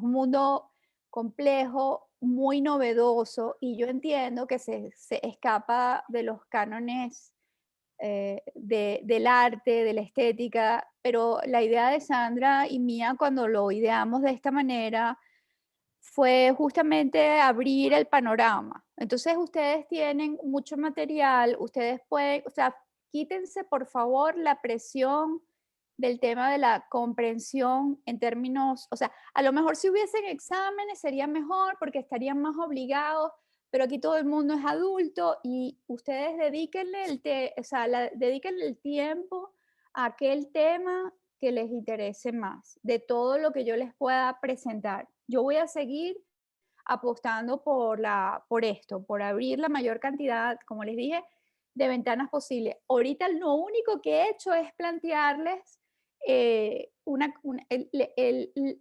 mundo complejo, muy novedoso, y yo entiendo que se escapa de los cánones del arte, de la estética, pero la idea de Sandra y mía cuando lo ideamos de esta manera fue justamente abrir el panorama. Entonces ustedes tienen mucho material, ustedes pueden, o sea, quítense por favor la presión del tema de la comprensión en términos, o sea, a lo mejor si hubiesen exámenes sería mejor porque estarían más obligados, pero aquí todo el mundo es adulto y ustedes dedíquenle dedíquenle el tiempo a aquel tema que les interese más, de todo lo que yo les pueda presentar. Yo voy a seguir apostando por esto, por abrir la mayor cantidad, como les dije, de ventanas posibles. Ahorita lo único que he hecho es plantearles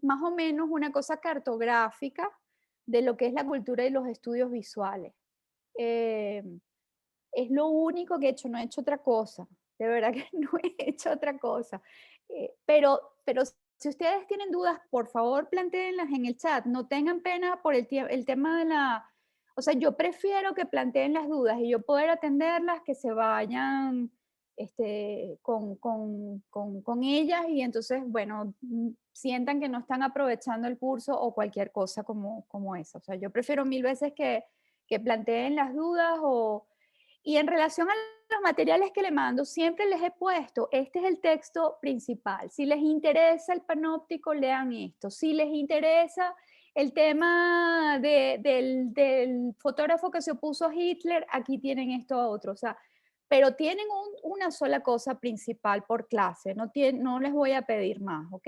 más o menos una cosa cartográfica de lo que es la cultura y los estudios visuales. Es lo único que he hecho, no he hecho otra cosa. De verdad que no he hecho otra cosa. Pero si ustedes tienen dudas, por favor, plantéenlas en el chat. No tengan pena por el tema de la... O sea, yo prefiero que planteen las dudas y yo poder atenderlas que se vayan con ellas y entonces, bueno, sientan que no están aprovechando el curso o cualquier cosa como esa. O sea, yo prefiero mil veces que planteen las dudas y en relación a los materiales que le mando, siempre les he puesto, este es el texto principal. Si les interesa el panóptico, lean esto. Si les interesa el tema del fotógrafo que se opuso a Hitler, aquí tienen esto a otro. O sea, pero tienen una sola cosa principal por clase, no les voy a pedir más, ¿ok?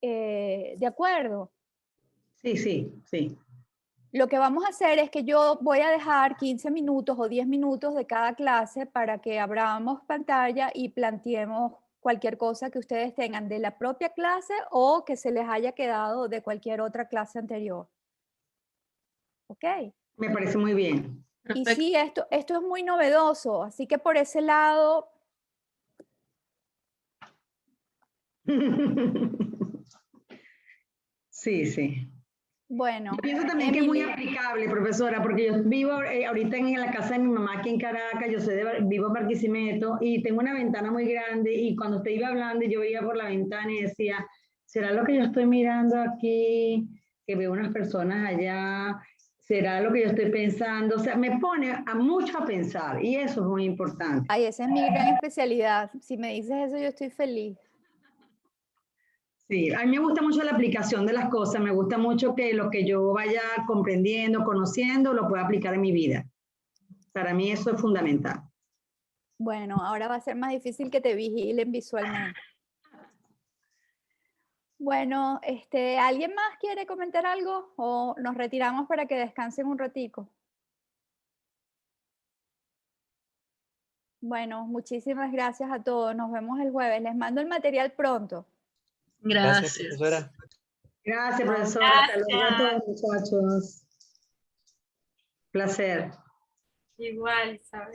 ¿De acuerdo? Sí, sí, sí. Lo que vamos a hacer es que yo voy a dejar 15 minutos o 10 minutos de cada clase para que abramos pantalla y planteemos cualquier cosa que ustedes tengan de la propia clase o que se les haya quedado de cualquier otra clase anterior. ¿Ok? Me parece muy bien. Y Perfecto. sí, esto es muy novedoso, así que por ese lado, Sí, sí. bueno, Yo pienso también que es muy Emily, aplicable, profesora, porque yo vivo ahorita en la casa de mi mamá aquí en Caracas, yo soy vivo en Barquisimeto y tengo una ventana muy grande y cuando usted iba hablando yo veía por la ventana y decía, ¿será lo que yo estoy mirando aquí? Que veo unas personas allá, ¿será lo que yo estoy pensando? O sea, me pone mucho a pensar y eso es muy importante. ay, esa es mi gran especialidad. Si me dices eso, yo estoy feliz. Sí, a mí me gusta mucho la aplicación de las cosas, me gusta mucho que lo que yo vaya comprendiendo, conociendo, lo pueda aplicar en mi vida. Para mí eso es fundamental. Bueno, ahora va a ser más difícil que te vigilen visualmente. Bueno, ¿alguien más quiere comentar algo o nos retiramos para que descansen un ratico? Bueno, muchísimas gracias a todos. Nos vemos el jueves. Les mando el material pronto. Gracias, Gracias. profesora. Gracias, Chao. profesora. Hasta luego a Gracias. todos, muchachos. Placer. Igual, ¿sabes?